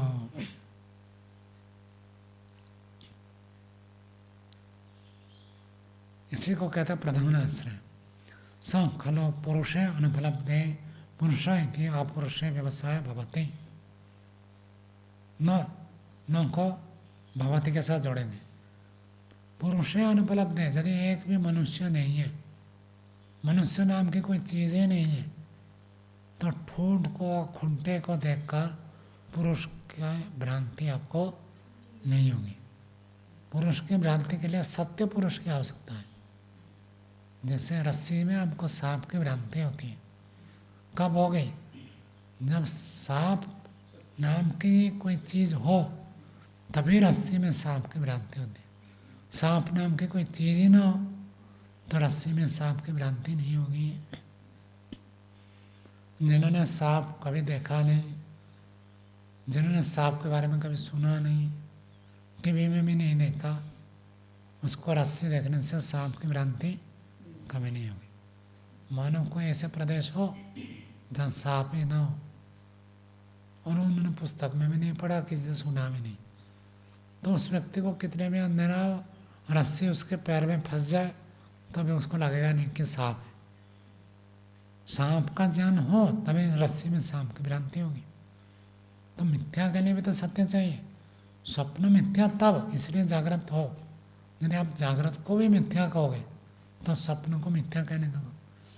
इसी को कहते हैं प्रधान आश्रय। स खलो पुरुषे अनुपलब्धे पुरुष इति अपरुषे व्यवसाय भवति। न को भवति के साथ जोड़ेंगे। पुरुषे अनुपलब्धे, यदि एक भी मनुष्य नहीं है, मनुष्य नाम की कोई चीज़ ही नहीं है, तो ठूंठ को, खूंटे को देखकर पुरुष की भ्रांति आपको नहीं होगी। पुरुष की भ्रांति के लिए सत्य पुरुष की आवश्यकता है। जैसे रस्सी में हमको सांप की भ्रांति होती है, कब हो गई? जब सांप नाम की कोई चीज़ हो तभी रस्सी में सांप की भ्रांति होती है। सांप नाम की कोई चीज़ ही ना हो तो रस्सी में सांप की भ्रांति नहीं होगी। जिन्होंने सांप कभी देखा नहीं, जिन्होंने सांप के बारे में कभी सुना नहीं, टीवी में भी नहीं देखा, उसको रस्सी देखने से सांप की भ्रांति कभी नहीं होगी। मानो कोई ऐसे प्रदेश हो जहाँ सांप ही ना हो और उन्होंने पुस्तक में भी नहीं पढ़ा, किसी से सुना भी नहीं, तो उस व्यक्ति को कितने भी अंधेरा हो, रस्सी उसके पैर में फंस जाए तो भी उसको लगेगा नहीं कि सांप है। सांप का ज्ञान हो तभी रस्सी में सांप की भ्रांति होगी। तो मिथ्या के लिए भी तो सत्य चाहिए। स्वप्न मिथ्या तब इसलिए जागृत हो। यदि आप जागृत को भी मिथ्या कहोगे तो स्वप्न को मिथ्या कहने का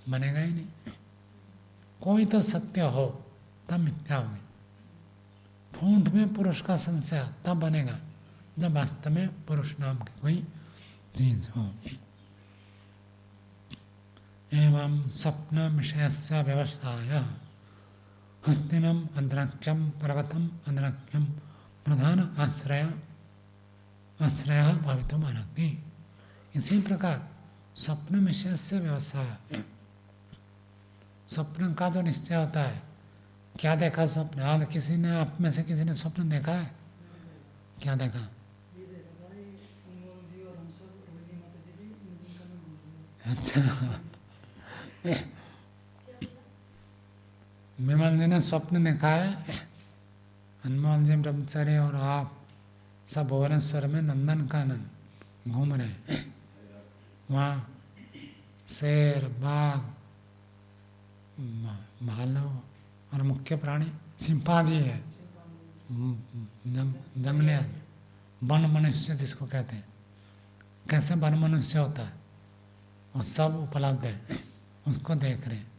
बनेगा ही नहीं। कोई तो सत्य हो तब मिथ्या होगी। ठूंठ में पुरुष का संशय तब बनेगा जब वास्तव में पुरुष नाम की कोई चीज हो। एवं स्वप्न विषयस्य व्यवसाय हस्तिनम अंतरिक्षम पर्वतम अंतरिक्षम प्रधान आश्रय भवितुम अर्हति। इसी प्रकार स्वप्न विषय से व्यवसाय, स्वप्न का जो निश्चय होता है, क्या देखा स्वप्न? आज किसी ने, आप में से किसी ने स्वप्न देखा है? क्या देखा? अच्छा, विमल जी ने स्वप्न देखा है। अनमोल जी ब्रह्मचारी और आप सब भुवनेश्वर में नंदन कानन घूम रहे हैं। वहाँ शेर, बाघ, भालू और मुख्य प्राणी चिंपांजी है, जंगली वन मनुष्य जिसको कहते हैं। कैसे वन मनुष्य होता है वो सब उपलब्ध है, उसको देख रहे हैं।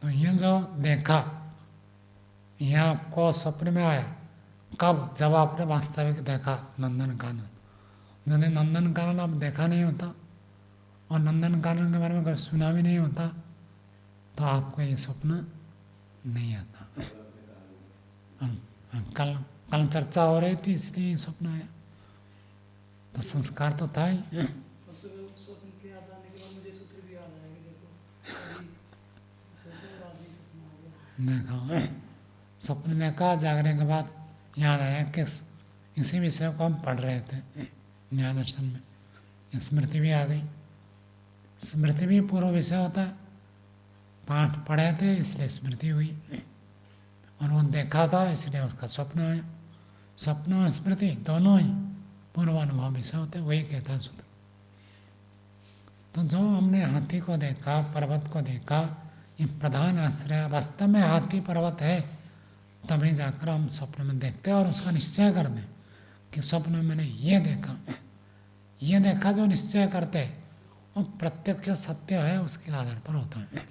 तो ये जो देखा, यह आपको स्वप्न में आया, कब? जब आपने वास्तविक देखा नंदन कानन। यदि नंदन कानन आप देखा नहीं होता और नंदन कानन के बारे में कभी सुना भी नहीं होता तो आपको ये स्वप्न नहीं आता। कल कल चर्चा हो रही थी इसलिए स्वप्न आया, तो संस्कार तो था ही। स्वप्न के याद आने के बाद मुझे सूत्र भी याद आया कि देखो अभी सोचो रात में सपना आ गया। देखा स्वप्न देखा, जागने के बाद याद आया कि इसी विषय को हम पढ़ रहे थे न्याय दर्शन में। स्मृति भी आ गई। स्मृति भी पूर्व विषय होता है, पाठ पढ़े थे इसलिए स्मृति हुई, और वो देखा था इसलिए उसका स्वप्न आया। स्वप्न और स्मृति दोनों ही पूर्वानुभव विषय होते, वही कहता है सूत्र। तो जो हमने हाथी को देखा, पर्वत को देखा, ये प्रधान आश्रय वास्तव में हाथी पर्वत है, तभी जाकर हम स्वप्न में देखते हैं और उसका निश्चय कर दें कि स्वप्न में मैंने ये देखा। ये देखा जो निश्चय करते हैं वो प्रत्यक्ष सत्य है, उसके आधार पर होता है।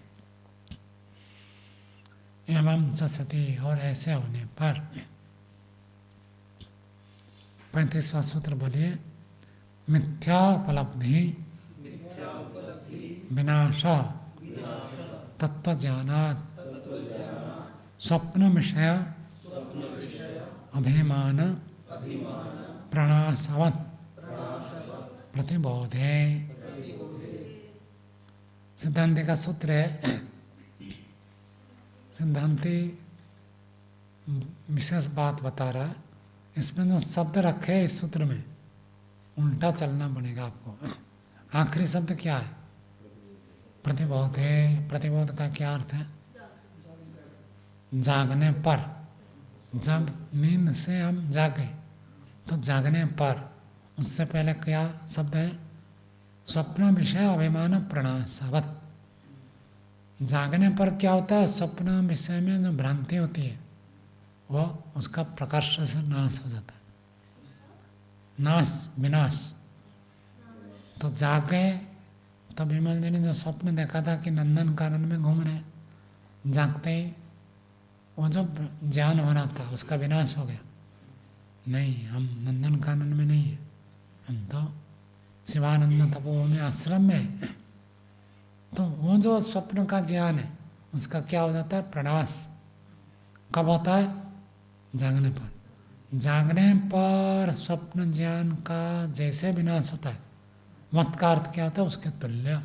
एवं सती, और ऐसे होने पर 35वां सूत्र बोलिए, मिथ्या उपलब्धि विनाश तत्वज्ञानात् स्वप्न विषय अभिमान प्रणाशवत् प्रतिबोधे। सिद्धांति का सूत्र है। सिद्धांति विशेष बात बता रहा है, इसमें जो शब्द रखे हैं इस सूत्र में उल्टा चलना पड़ेगा आपको। आखिरी शब्द क्या है? प्रतिबोध है। प्रतिबोध का क्या अर्थ है? जागने पर। जब नींद से हम जागे तो जागने पर, उससे पहले क्या शब्द है? स्वप्न विषय अभिमान प्रणाशवत्। जागने पर क्या होता है? स्वप्न विषय में जो भ्रांति होती है वो उसका प्रकाश से नाश हो जाता है। नाश, विनाश। तो जागे तो विमल जी ने जो स्वप्न देखा था कि नंदन कानन में घूम रहे, जागते ही वो जो ज्ञान हो रहा था उसका विनाश हो गया। नहीं, हम नंदन कानन में नहीं है, हम तो शिवानंद तपोभूमि आश्रम में है। तो वो जो स्वप्न का ज्ञान है उसका क्या हो जाता है? प्रणाश। कब होता है? जागने पर। जागने पर स्वप्न ज्ञान का जैसे विनाश होता है, मत का अर्थ क्या होता है? उसके तुल्य,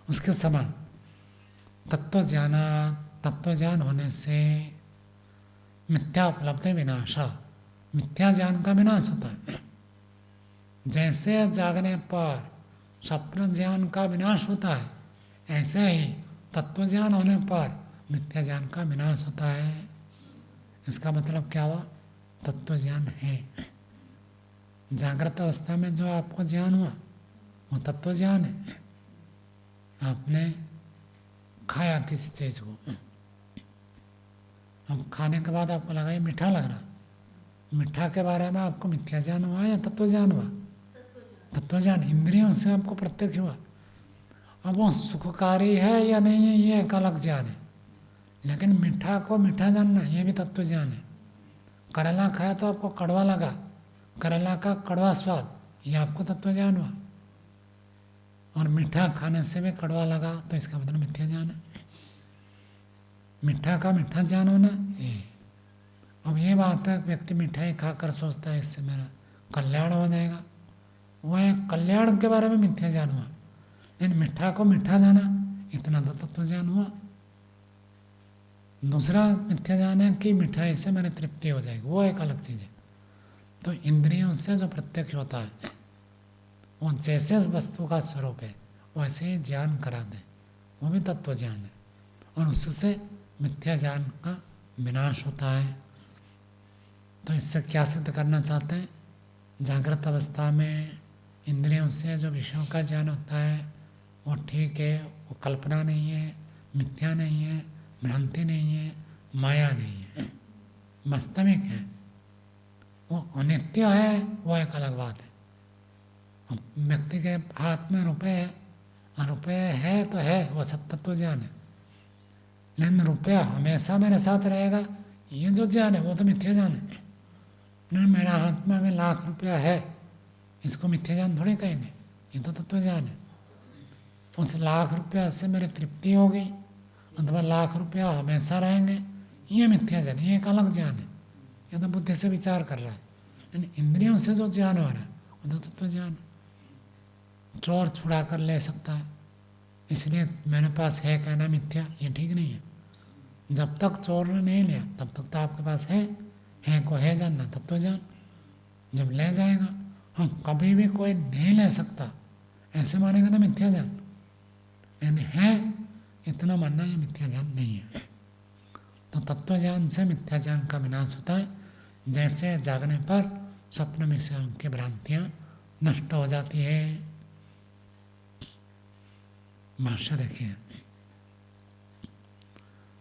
उसके समान। तत्व ज्ञान होने से मिथ्या उपलब्धि विनाशा, मिथ्या ज्ञान का विनाश होता है। जैसे जागने पर स्वप्न ज्ञान का विनाश होता है, ऐसे ही तत्व ज्ञान होने पर मिथ्या ज्ञान का विनाश होता है। इसका मतलब क्या हुआ? तत्व ज्ञान है। जागृत अवस्था में जो आपको ज्ञान हुआ वो तत्व ज्ञान है। आपने खाया किसी चीज को, अब खाने के बाद आपको लगा ये मीठा लग रहा, मीठा के बारे में आपको मिथ्या ज्ञान हुआ या तत्व ज्ञान हुआ? तत्व ज्ञान। इंद्रियों से आपको प्रत्यक्ष हुआ। अब वो सुखकारी है या नहीं है ये एक अलग ज्ञान है, लेकिन मीठा को मीठा जानना ये भी तत्व ज्ञान है। करेला खाया तो आपको कड़वा लगा, करेला का कड़वा स्वाद, ये आपको तत्व ज्ञान हुआ। और मीठा खाने से भी कड़वा लगा तो इसका मतलब मिथ्या ज्ञान है। मीठा का मीठा ज्ञान होना ये। अब ये बात है, व्यक्ति मिठाई खाकर सोचता है इससे मेरा कल्याण हो जाएगा, वह कल्याण के बारे में मिथ्या ज्ञान हुआ। लेकिन मीठा को मीठा जाना, इतना तो तत्व ज्ञान हुआ। दूसरा मिथ्या ज्ञान है कि मिठाई से मेरी तृप्ति हो जाएगी, वो एक अलग चीज़ है। तो इंद्रियों से जो प्रत्यक्ष होता है वो जैसे वस्तु का स्वरूप है वैसे ही ज्ञान करा दे, वो भी तत्व ज्ञान है। और उससे मिथ्या ज्ञान का विनाश होता है। तो इससे क्या सिद्ध करना चाहते हैं? जागृत अवस्था में इंद्रियों से जो विषयों का ज्ञान होता है वो ठीक है, वो कल्पना नहीं है, मिथ्या नहीं है, भ्रांति नहीं है, माया नहीं है, वास्तविक है। वो अनित्य है, वो एक अलग बात है। व्यक्ति के हाथ में रुपए है, और रुपये है तो है, वो सत्तत्व ज्ञान है। लेकिन रुपया हमेशा मेरे साथ रहेगा ये जो ज्ञान है वो तो मिथ्या ज्ञान है। नहीं, मेरा आत्मा में लाख रुपया है, इसको मिथ्या ज्ञान थोड़े कहेंगे, ये तो तत्व ज्ञान है। उस लाख रुपया से मेरी तृप्ति हो गई अथवा लाख रुपया हमेशा रहेंगे, ये मिथ्या ज्ञान, ये एक अलग ज्ञान है। ये तो बुद्धि से विचार कर रहा है, लेकिन इंद्रियों से जो ज्ञान हो रहा है वो तो तत्व ज्ञान है। चोर छुड़ा कर ले सकता है, इसलिए मेरे पास है कहना मिथ्या, ये ठीक नहीं है। जब तक चोर ने नहीं लिया तब तक तो आपके पास है को है जानना तत्व ज्ञान। जब ले जाएगा, हम कभी भी कोई नहीं ले सकता ऐसे मानेंगे तो मिथ्या ज्ञान, यानी है इतना मानना ये मिथ्या ज्ञान नहीं है। तो तत्व ज्ञान से मिथ्या ज्ञान का विनाश होता है। जैसे जागने पर स्वप्न में से उनकी भ्रांतियां नष्ट हो जाती है। भाष्य देखिए,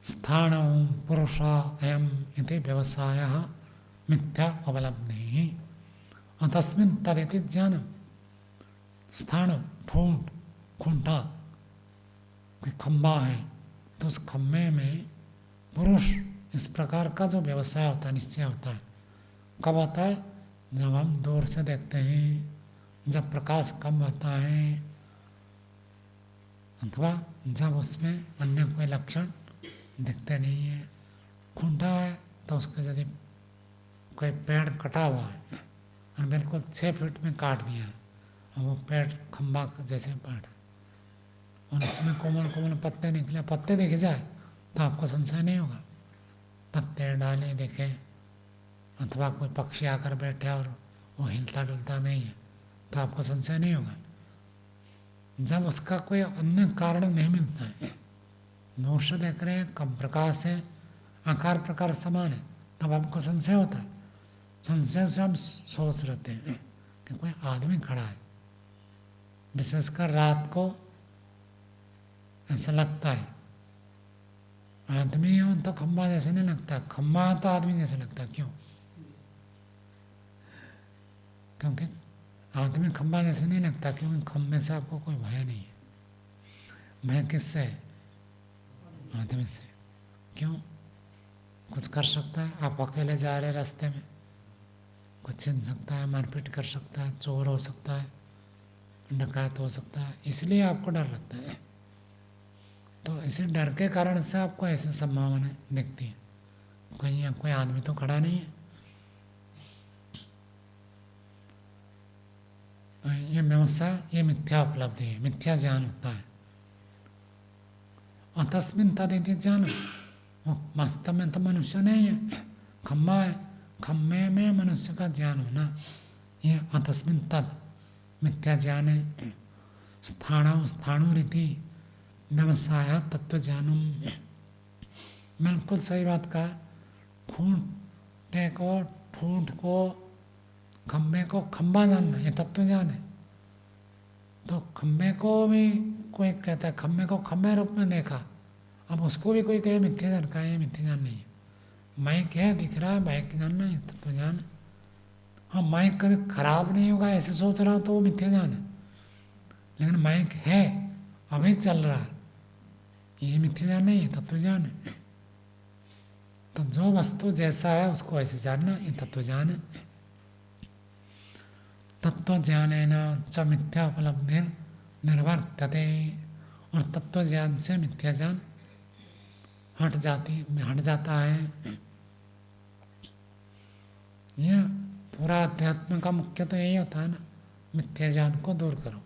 स्थान पुरुष अयम इति व्यवसाय मिथ्या उपलब्धि और तस्मिन् तदिति ज्ञानम। स्थान ठूंठ खूंटा कोई खम्बा है तो उस खम्बे में पुरुष इस प्रकार का जो व्यवसाय होता है, निश्चय होता है। कब होता है? जब हम दूर से देखते हैं, जब प्रकाश कम होता है, अथवा जब उसमें अन्य कोई लक्षण दिखते नहीं है। खूंटा है तो उसको यदि कोई पेड़ कटा हुआ है और बिल्कुल 6 फीट में काट दिया और वो पेड़ खम्बा जैसे पेड़ और उसमें कोमल कोमल पत्ते निकले, पत्ते दिख जाए तो आपको संशय नहीं होगा। पत्ते डाले देखे अथवा कोई पक्षी आकर बैठे और वो हिलता डुलता नहीं है तो आपको संशय नहीं होगा। जब उसका कोई अन्य कारण नहीं मिलता है, दूर से देख रहे हैं, कम प्रकाश है, आकार प्रकार समान है, तब आपको संशय होता है। संशय से हम सोच रहते हैं कि कोई आदमी खड़ा है, विशेषकर रात को ऐसा लगता है। आदमी हो तो खम्बा जैसे नहीं लगता, खम्बा हो तो आदमी जैसे लगता है। क्यों? क्योंकि आदमी खम्बा जैसे नहीं लगता, क्योंकि खम्बे से आपको कोई भय नहीं है। भय किससे है? आदमी से। क्यों? कुछ कर सकता है, आप अकेले जा रहे रास्ते में, कुछ छीन सकता है, मारपीट कर सकता है, चोर हो सकता है, डकैत हो सकता है, इसलिए आपको डर लगता है। तो इसी डर के कारण से आपको ऐसी संभावना दिखती है। कहीं कोई आदमी तो खड़ा नहीं है। तो ये व्यवसाय, ये मिथ्या उपलब्धि है, मिथ्या ज्ञान होता है। और तस्मिन् तदिति ज्ञान, वास्तव में तो मनुष्य नहीं है, खम्बा है, खम्बे में मनुष्य का ज्ञान होना, ये अतस्मिन् तद मिथ्या ज्ञान है। स्थाणु रीति व्यवसाय तत्व ज्ञानम, बिल्कुल सही बात कहा। खूंटे को, ठूंठ को, खम्बे को खम्बा जानना, ये तत्व ज्ञान है। तो खम्बे को भी कोई कहता है, खम्बे को खम्बे रूप में देखा, अब उसको भी कोई कहे मिथ्या ज्ञान का, ये मिथ्या ज्ञान नहीं है। माइक है, दिख रहा है, माइक जानना है तत्व ज्ञान है। हाँ, माइक कभी खराब नहीं होगा ऐसे सोच रहा हो तो वो मिथ्या ज्ञान है। लेकिन माइक है, अभी चल रहा है, ये मिथ्या ज्ञान नहीं है, तत्व ज्ञान है। तो जो वस्तु जैसा है उसको ऐसे जानना, ये तत्व ज्ञान है। तत्व ज्ञानेन च मिथ्या उपलब्धि निर्वर्तते, और तत्व ज्ञान से मिथ्या ज्ञान हट जाता है। यह पूरा अध्यात्म का मुख्य तो यही होता है ना, मिथ्या ज्ञान को दूर करो।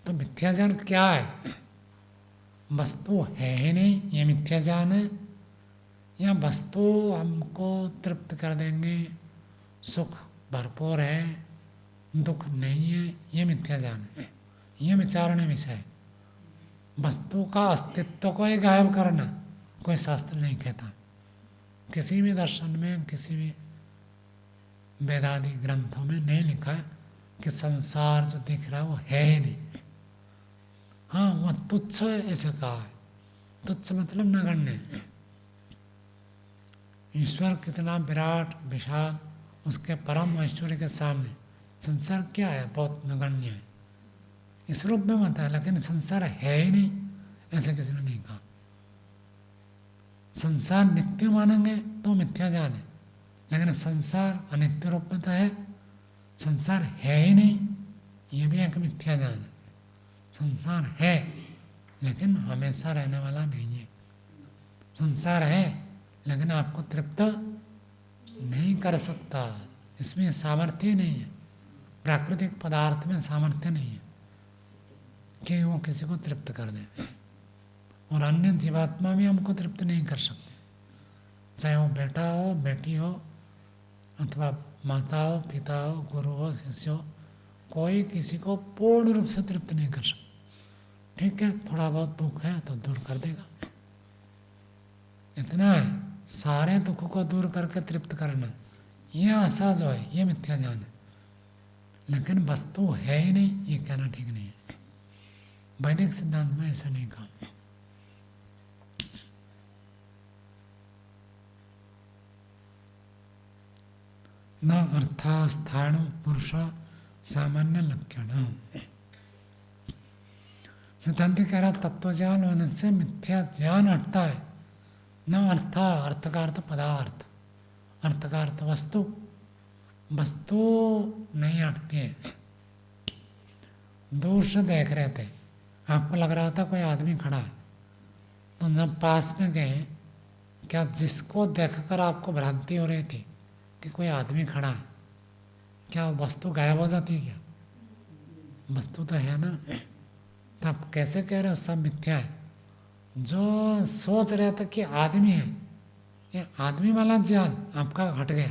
तो मिथ्या ज्ञान क्या है? वस्तु है ही नहीं, ये मिथ्या ज्ञान है, या वस्तु हमको तृप्त कर देंगे, सुख भरपूर है, दुख नहीं है, ये मिथ्या ज्ञान है। ये विचारणीय विषय है। वस्तु का अस्तित्व को ही गायब करना कोई शास्त्र नहीं कहता। किसी भी दर्शन में, किसी भी वेदादि ग्रंथों में नहीं लिखा है कि संसार जो दिख रहा है वो है ही नहीं। हाँ, वह तुच्छ है ऐसे कहा है। तुच्छ मतलब नगण्य है। ईश्वर कितना विराट विशाल, उसके परम ऐश्वर्य के सामने संसार क्या है? बहुत नगण्य है। इस रूप में मत है, लेकिन संसार है ही नहीं ऐसे किसी ने नहीं कहा। संसार नित्य मानेंगे तो मिथ्या ज्ञान है, लेकिन संसार अनित्य रूप में तो है, संसार है ही नहीं, ये भी एक मिथ्या ज्ञान है। संसार है लेकिन हमेशा रहने वाला नहीं है। संसार है लेकिन आपको तृप्त नहीं कर सकता, इसमें सामर्थ्य नहीं है। प्राकृतिक पदार्थ में सामर्थ्य नहीं है कि वो किसी को तृप्त कर दे, और अन्य जीवात्मा भी हमको तृप्त नहीं कर सकते, चाहे वो बेटा हो, बेटी हो, अथवा माता हो, पिता हो, गुरु हो, शिष्य हो, कोई किसी को पूर्ण रूप से तृप्त नहीं कर सकता। ठीक है, थोड़ा बहुत दुख है तो दूर कर देगा, इतना है। सारे दुख को दूर करके तृप्त करना, ये आशा जो है ये मिथ्या ज्ञान है। लेकिन वस्तु है ही नहीं, ये कहना ठीक नहीं है। वैदिक सिद्धांत में ऐसा नहीं कहा। न अर्थास्थाणु पुरुष सामान्य लक्षण। सिद्धांत कह रहा तत्व ज्ञान होने से मिथ्या ज्ञान हटता है। न अर्थ, अर्थ का अर्थ पदार्थ, अर्थ का अर्थ वस्तु, वस्तु नहीं हटती है। दूर से देख रहे थे, आपको लग रहा था कोई आदमी खड़ा है, तो जब पास में गए, क्या जिसको देखकर आपको भ्रांति हो रही थी कि कोई आदमी खड़ा है, क्या वस्तु गायब हो जाती है? क्या वस्तु तो है ना। तो आप कैसे कह रहे हो सब मिथ्या है? जो सोच रहे थे कि आदमी है, ये आदमी वाला ज्ञान आपका हट गया,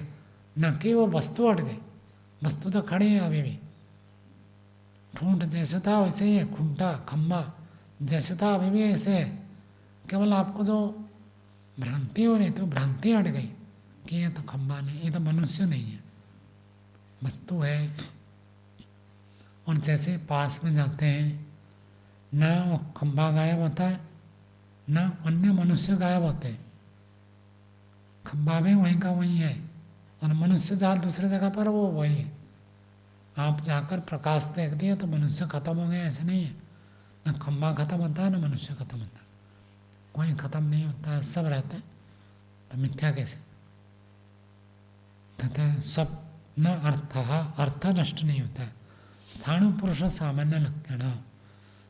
न कि वो वस्तु हट गई। वस्तु तो खड़ी है अभी भी, ठूंठ जैसे था वैसे ही है, खूंटा खम्बा जैसे था अभी भी ऐसे है। केवल आपको जो भ्रांति हो रही थी, भ्रांति हट गई कि ये तो खम्बा नहीं, ये तो मनुष्य नहीं है, वस्तु है। और जैसे पास में जाते हैं, ना वो खम्बा गायब होता है, ना अन्य मनुष्य गायब होते हैं। खम्बा भी वहीं का वहीं है, और मनुष्य जहाँ दूसरे जगह पर वो वही है। आप जाकर प्रकाश देख दिए तो मनुष्य खत्म हो गया, ऐसे नहीं है। न खम्बा खत्म होता है, न मनुष्य खत्म होता है, कोई खत्म नहीं होता है, सब रहते हैं। तो मिथ्या कैसे? कहते हैं सब न अर्थ, अर्थ नष्ट नहीं होता है। स्थाणु पुरुष सामान्य लक्षण,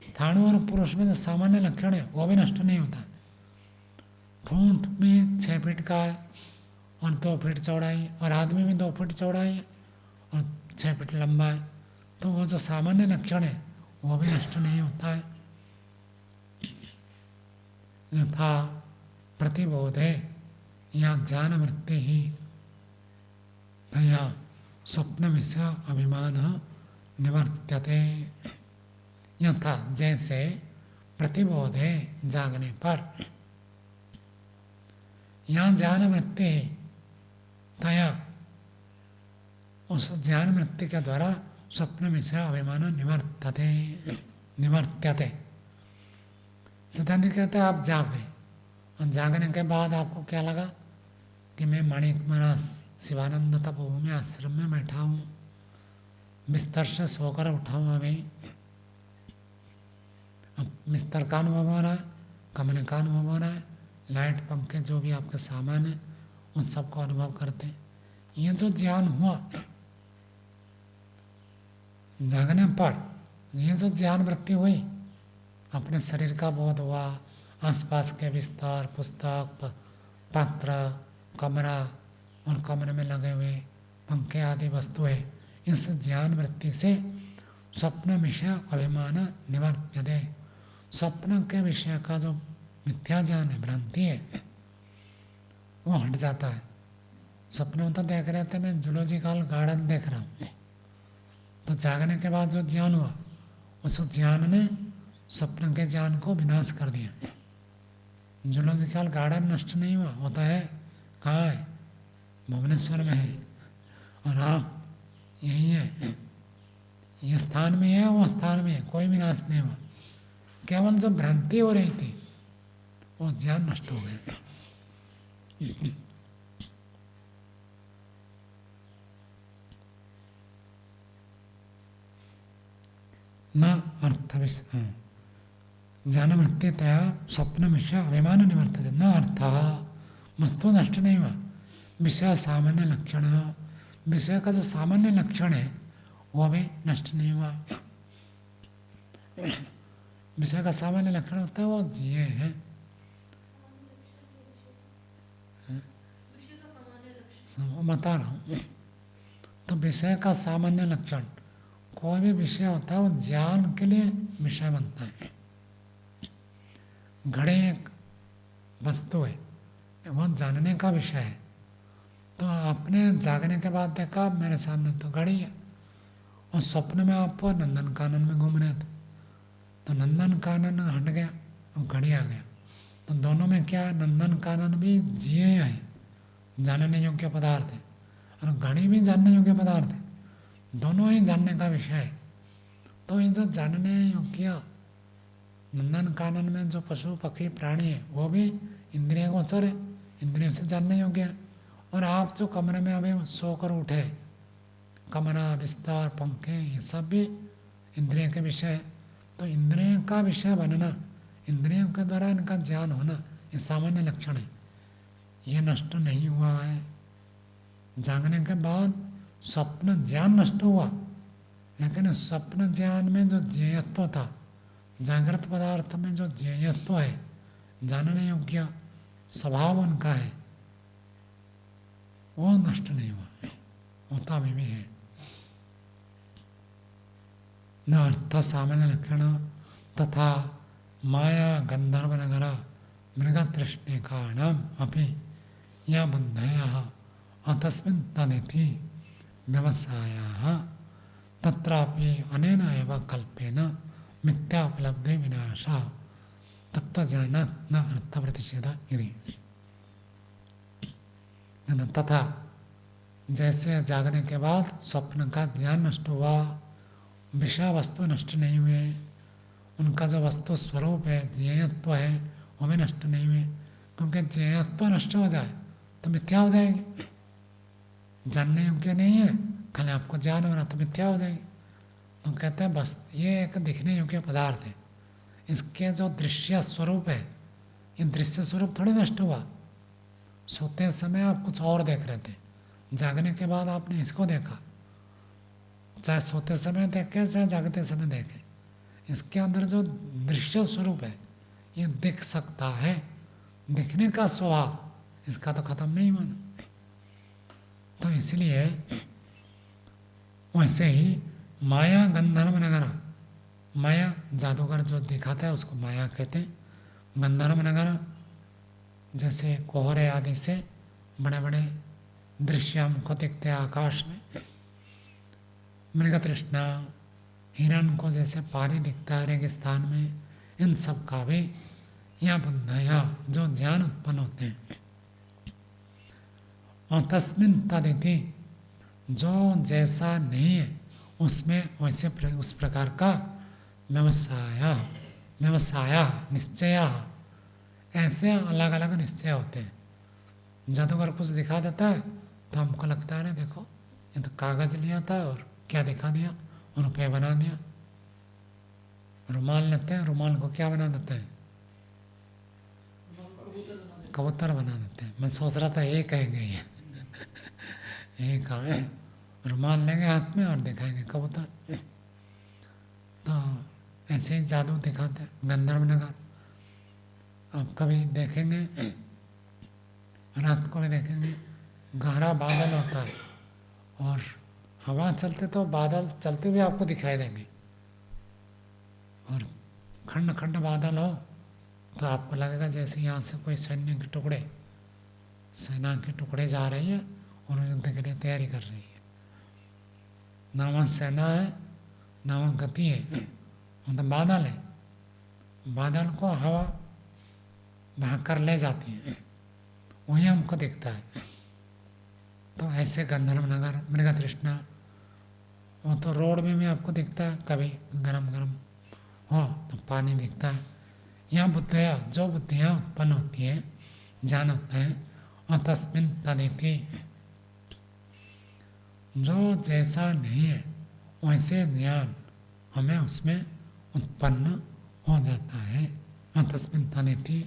स्थाणु और पुरुष में जो सामान्य लक्षण है वो भी नष्ट नहीं होता है। ठूंठ में 6 फीट का है और 2 फीट चौड़ाई, और आदमी में 2 फीट चौड़ाई है और 6 फीट लंबा है, तो वो जो सामान्य लक्षण है वो भी नष्ट नहीं होता है। यथा प्रतिबोधे या ज्ञान वृत्ति ही तया स्वप्न विषय अभिमान निवर्त्यते। यथा जैसे प्रतिबोधे जागने पर, यहाँ ज्ञान वृत्ति तया उस ज्ञान वृत्ति के द्वारा स्वप्न विषय अभिमान निवर्त्यते। सिद्धांत कहते हैं आप जाग गए, और जागने के बाद आपको क्या लगा कि मैं मणिकमरा शिवानंद तपोभूमि आश्रम में बैठा हूँ, बिस्तर से सोकर उठा हूँ अभी। अब बिस्तर का अनुभव हो रहा है, कमरे का अनुभव हो रहा है, लाइट पंखे जो भी आपके सामान है उन सबको अनुभव करते हैं। ये जो ज्ञान हुआ जागने पर, ये जो ज्ञान वृत्ति हुई, अपने शरीर का बोध हुआ, आसपास के विस्तार, पुस्तक, पात्र, कमरा और कमरे में लगे हुए पंखे आदि वस्तुएं, इस ज्ञान वृत्ति से स्वप्न विषय अभिमान निवर्त्यते। स्वप्न के विषय का जो मिथ्या ज्ञान है, भ्रांति है, वो हट जाता है। स्वप्न में तो देख रहे थे मैं जूलॉजिकल गार्डन देख रहा हूँ, तो जागने के बाद जो ज्ञान हुआ, उस ज्ञान ने स्वप्न के ज्ञान को विनाश कर दिया। जूलॉजिकल गार्डन नष्ट नहीं हुआ, होता है कहाँ है? भुवनेश्वर में है, और आप यही है, ये स्थान में है, वो स्थान में है, कोई विनाश नहीं हुआ। केवल जो भ्रांति हो रही थी वो ज्ञान नष्ट हो गया। न अर्थ ज्ञान वृत्तितया स्वप्न विषय अभिमान निवर्तते। न अर्थ, वस्तु नष्ट नहीं हुआ, विषय सामान्य लक्षण, विषय का जो सामान्य लक्षण है वो भी नष्ट नहीं हुआ। विषय का सामान्य लक्षण होता है वो जिए है। बता रहा हूँ। तो विषय का सामान्य लक्षण, कोई भी विषय होता है वो ज्ञान के लिए विषय बनता है। घड़ी एक वस्तु है, वो जानने का विषय है। तो आपने जागने के बाद देखा मेरे सामने तो घड़ी है, और स्वप्न में आप नंदन कानन में घूम रहे थे, तो नंदन कानन हट गया और घड़ी आ गया। तो दोनों में क्या है, नंदन कानन भी जिए है, जानने योग्य पदार्थ है, और घड़ी भी जानने योग्य पदार्थ है, दोनों ही जानने का विषय है। तो ये जो जानने योग्य नंदन कानन में जो पशु पक्षी प्राणी है वो भी इंद्रिय गोचर है, इंद्रियों से जानने योग्य है। और आप जो कमरे में अभी सोकर उठे, कमरा बिस्तर पंखे ये सब भी इंद्रिय के विषय है। तो इंद्रियों का विषय बनना, इंद्रियों के द्वारा इनका ज्ञान होना, ये सामान्य लक्षण है, ये नष्ट नहीं हुआ है। जागने के बाद स्वप्न ज्ञान नष्ट हुआ, लेकिन स्वप्न ज्ञान में जो ज्ञेयत्व था, जागृत पदार्थ में जो ज्ञेयत्व है, जानने योग्य स्वभाव उनका है, वो नष्ट नहीं हुआ है, होता भी है। न अर्थ सामान्य लक्षण तथा माया गंधर्व नगर मृगतृष्णिकाणाम अपि या बुद्धयः अतस्मिन् तदिति व्यवसायः तत्रापि अनेन एव कल्पेन मिथ्या उपलब्धि विनाशः तत्वज्ञानात् न अर्थप्रतिषेधः इति। तथा जैसे जागने के बाद स्वप्न का ज्ञान नष्ट हुआ, विषय वस्तु नष्ट नहीं हुए, उनका जो वस्तु स्वरूप है, ज्ञेयत्व है, वो भी नष्ट नहीं हुए। क्योंकि ज्ञेयत्व नष्ट हो जाए तो मिथ्या हो जाएगी, जानने योग्य नहीं है, खाली आपको ज्ञान हो रहा तो मिथ्या हो जाएगी। तो कहते हैं बस ये एक दिखने योग्य पदार्थ है, इसके जो दृश्य स्वरूप है, ये दृश्य स्वरूप थोड़ी नष्ट हुआ। सोते समय आप कुछ और देख रहे थे, जागने के बाद आपने इसको देखा, चाहे सोते समय देखे चाहे जागते समय देखे, इसके अंदर जो दृश्य स्वरूप है ये दिख सकता है, दिखने का स्वभाव इसका तो खत्म नहीं हुआ ना। तो इसलिए वैसे ही माया गंधर्व नगर, माया जादूगर जो दिखाता है उसको माया कहते हैं। गंधर्व नगर जैसे कोहरे आदि से बड़े बड़े दृश्य हमको दिखते हैं आकाश में, मृग तृष्णा, हिरण को जैसे पानी दिखता है रेगिस्तान में, इन सब का भी या बुद्धया जो ज्ञान उत्पन्न होते हैं। और तस्मिन् तदिति जो जैसा नहीं है उसमें वैसे उस प्रकार का व्यवसाय निश्चय, ऐसे अलग अलग निश्चय होते हैं। जादूगर कुछ दिखा देता है तो हमको लगता है ना देखो ये तो कागज लिया था और क्या दिखा दिया, रुपये बना दिया। रुमाल लेते हैं, रुमाल को क्या बना देते हैं, कबूतर बना देते हैं। मैं सोच रहा था ये कहेंगे ये एक रुमाल लेंगे हाथ में और दिखाएंगे कबूतर। तो ऐसे ही जादू दिखाते हैं गंधर्व नगर। आप कभी देखेंगे, रात को भी देखेंगे, गहरा बादल होता है और हवा चलते तो बादल चलते हुए आपको दिखाई देंगे, और खंड खंड बादल हो तो आपको लगेगा जैसे यहाँ से कोई सैन्य के टुकड़े, सेना के टुकड़े जा रही है और युद्ध के लिए तैयारी कर रही है। ना वहाँ सेना है ना वहाँ गति है, मतलब बादल है, बादल को हवा बहा कर ले जाती है, वही हमको दिखता है। तो ऐसे गंधर्व नगर मृग तृष्णा, वो तो रोड में भी आपको दिखता है, कभी गरम गरम हो तो पानी दिखता है। यहाँ बुद्धियाँ जो बुद्धियाँ उत्पन्न होती हैं, ज्ञान होता है, और तस्मिन् तदिति जो जैसा नहीं है वैसे ज्ञान हमें उसमें उत्पन्न हो जाता है। और तस्मिन् तदिति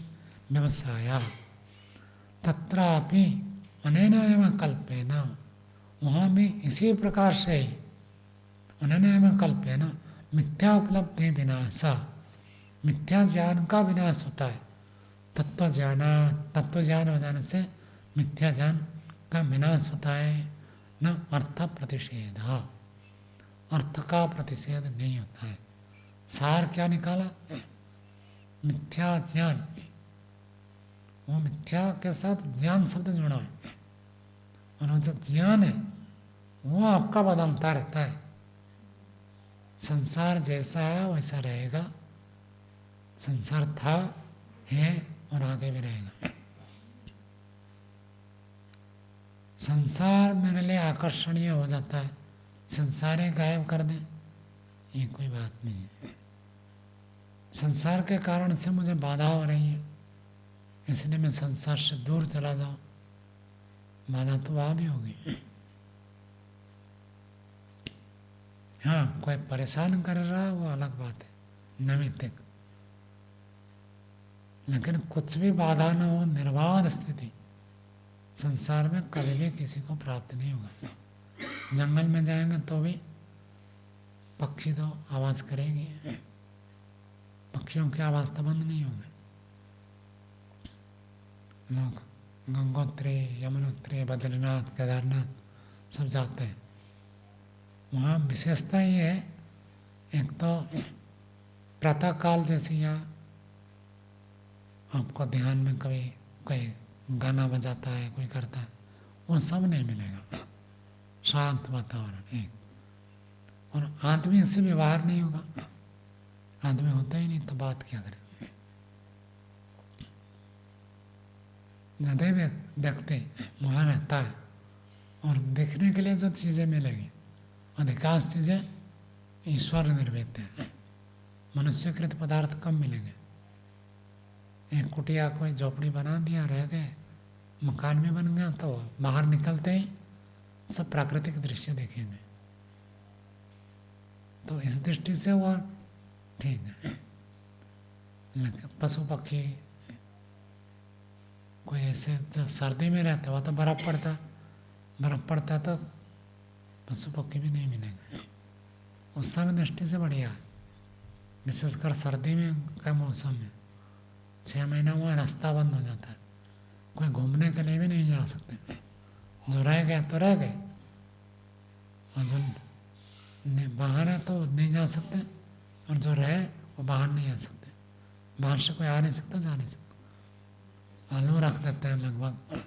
व्यवसाय तत्रापि अनेन एवं कल्पेन, वहाँ भी इसी प्रकार से ही अनेन एवं कल्पेन मिथ्या उपलब्धि विनाश, मिथ्या ज्ञान का विनाश होता है। तत्व ज्ञान हो जाने से मिथ्या ज्ञान का विनाश होता है। न अर्थ प्रतिषेध, अर्थ का प्रतिषेध नहीं होता है। सार क्या निकाला? मिथ्या ज्ञान, वो मिथ्या के साथ ज्ञान शब्द जुड़ा है, और वो जो ज्ञान है वो आपका बदलता रहता है। संसार जैसा है वैसा रहेगा, संसार था, है और आगे भी रहेगा। संसार मेरे लिए आकर्षणीय हो जाता है, संसार ही गायब कर दें ये कोई बात नहीं है। संसार के कारण से मुझे बाधा हो रही है, इसलिए मैं संसार से दूर चला जाऊं, बाधा तो वहाँ भी होगी। हाँ, कोई परेशान कर रहा है वो अलग बात है, नैमित्तिक, लेकिन कुछ भी बाधा न हो, निर्बाध स्थिति संसार में कभी भी किसी को प्राप्त नहीं होगा। जंगल में जाएंगे तो भी पक्षी तो आवाज़ करेंगे, पक्षियों की आवाज़ तो बंद नहीं होगी। लोग गंगोत्री, यमुनोत्री, बद्रीनाथ, केदारनाथ सब जाते हैं, वहाँ विशेषता ये है, एक तो प्रातःकाल जैसे यहाँ आपको ध्यान में कभी कोई गाना बजाता है, कोई करता है, वो सब नहीं मिलेगा। शांत वातावरण एक, और आदमी से व्यवहार नहीं होगा, आदमी होता ही नहीं तो बात क्या करें। ज़्यादा व्यक्ति वहाँ रहता है और देखने के लिए जो चीज़ें मिलेगी अधिकांश चीज़ें ईश्वर निर्मित है, मनुष्यकृत पदार्थ कम मिलेंगे। एक कुटिया कोई झोपड़ी बना दिया, रह गए, मकान भी बन गया, तो बाहर निकलते ही सब प्राकृतिक दृश्य देखेंगे। तो इस दृष्टि से वो ठीक है। लेकिन पशु पक्षी कोई ऐसे जो सर्दी में रहते हो तो बर्फ़ पड़ता तो पशु पक्षी भी नहीं मिलेंगे। उस समय दृष्टि से बढ़िया है, विशेषकर सर्दी में का मौसम में 6 महीना हुआ रास्ता बंद हो जाता है, कोई घूमने के लिए भी नहीं जा सकते। जो रह गए तो रह गए, और जो बाहर है तो नहीं जा सकते, और जो रहे वो बाहर नहीं आ सकते। बाहर से कोई आ नहीं सकता, जा नहीं सकता। आलू रख देते हैं, लगभग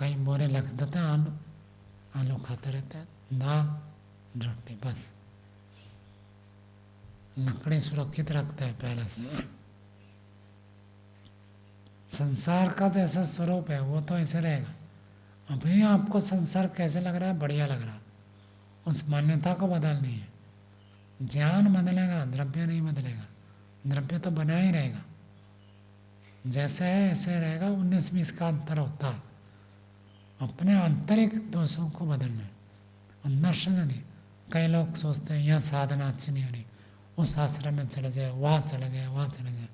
कई बोरे रख देते हैं, आलू खाते रहते हैं, दाल रोटी बस। लकड़ी सुरक्षित रखते हैं पहले से। संसार का जैसा स्वरूप है वो तो ऐसे रहेगा। अभी आपको संसार कैसे लग रहा है? बढ़िया लग रहा है, उस मान्यता को बदलनी है। ज्ञान बदलेगा, द्रव्य नहीं बदलेगा। द्रव्य तो बना ही रहेगा, जैसे है ऐसे रहेगा। 19-20 का अंतर होता है। अपने आंतरिक दोषों को बदलना है, अंदर से नहीं। कई लोग सोचते हैं यहाँ साधना अच्छी नहीं हो रही, उस आश्रम में चले जाए, वहाँ चले जाए, वहाँ चले जाए।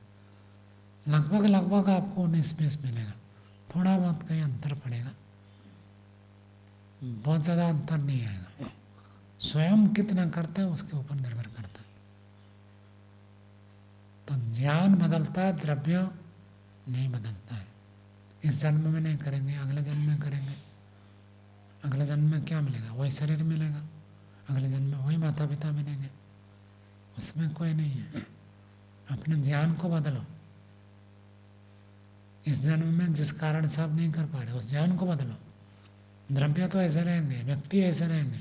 लगभग आपको 19-20 मिलेगा, थोड़ा बहुत कहीं अंतर पड़ेगा, बहुत ज़्यादा अंतर नहीं आएगा। स्वयं कितना करता है उसके ऊपर निर्भर करता है। तो ज्ञान बदलता है, द्रव्य नहीं बदलता है। इस जन्म में नहीं करेंगे, अगले जन्म में करेंगे। अगले जन्म में क्या मिलेगा? वही शरीर मिलेगा। अगले जन्म में वही माता पिता मिलेंगे, उसमें कोई नहीं है। अपने ज्ञान को बदलो। इस जन्म में जिस कारण से आप नहीं कर पा रहे उस ज्ञान को बदलो। द्रव्य तो ऐसे रहेंगे, व्यक्ति ऐसे रहेंगे।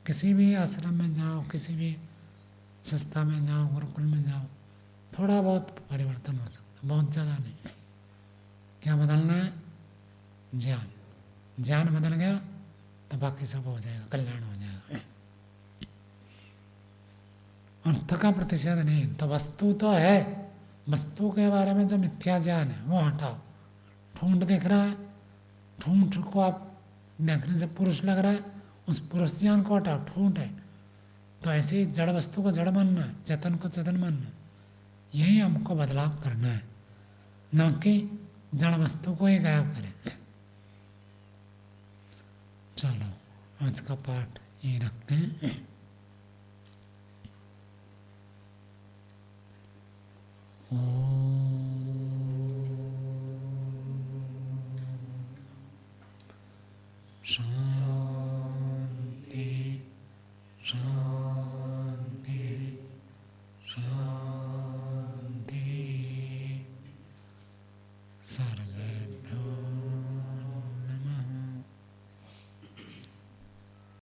किसी भी आश्रम में जाओ, किसी भी संस्था में जाओ, गुरुकुल में जाओ, थोड़ा बहुत परिवर्तन हो सकता है, बहुत ज़्यादा नहीं। क्या बदलना है? ज्ञान। ज्ञान बदल गया तो बाकी सब हो जाएगा, कल्याण हो जाएगा। अर्थ का प्रतिषेध नहीं, तो वस्तु तो है, वस्तु के बारे में जो मिथ्या ज्ञान है वो हटाओ। ठूंठ दिख रहा है, ठूंठ को आप देखने से पुरुष लग रहा है, उस पुरुष ज्ञान को हटाओ, ठूंठ है। तो ऐसे ही जड़ वस्तु को जड़ मानना है, चेतन को चेतन मानना है। यही हमको बदलाव करना है, न कि जड़ वस्तु को ही गायब करे। चलो आज का पाठ यही रखते हैं। शांति शांति शांति। सर्वेभ्यो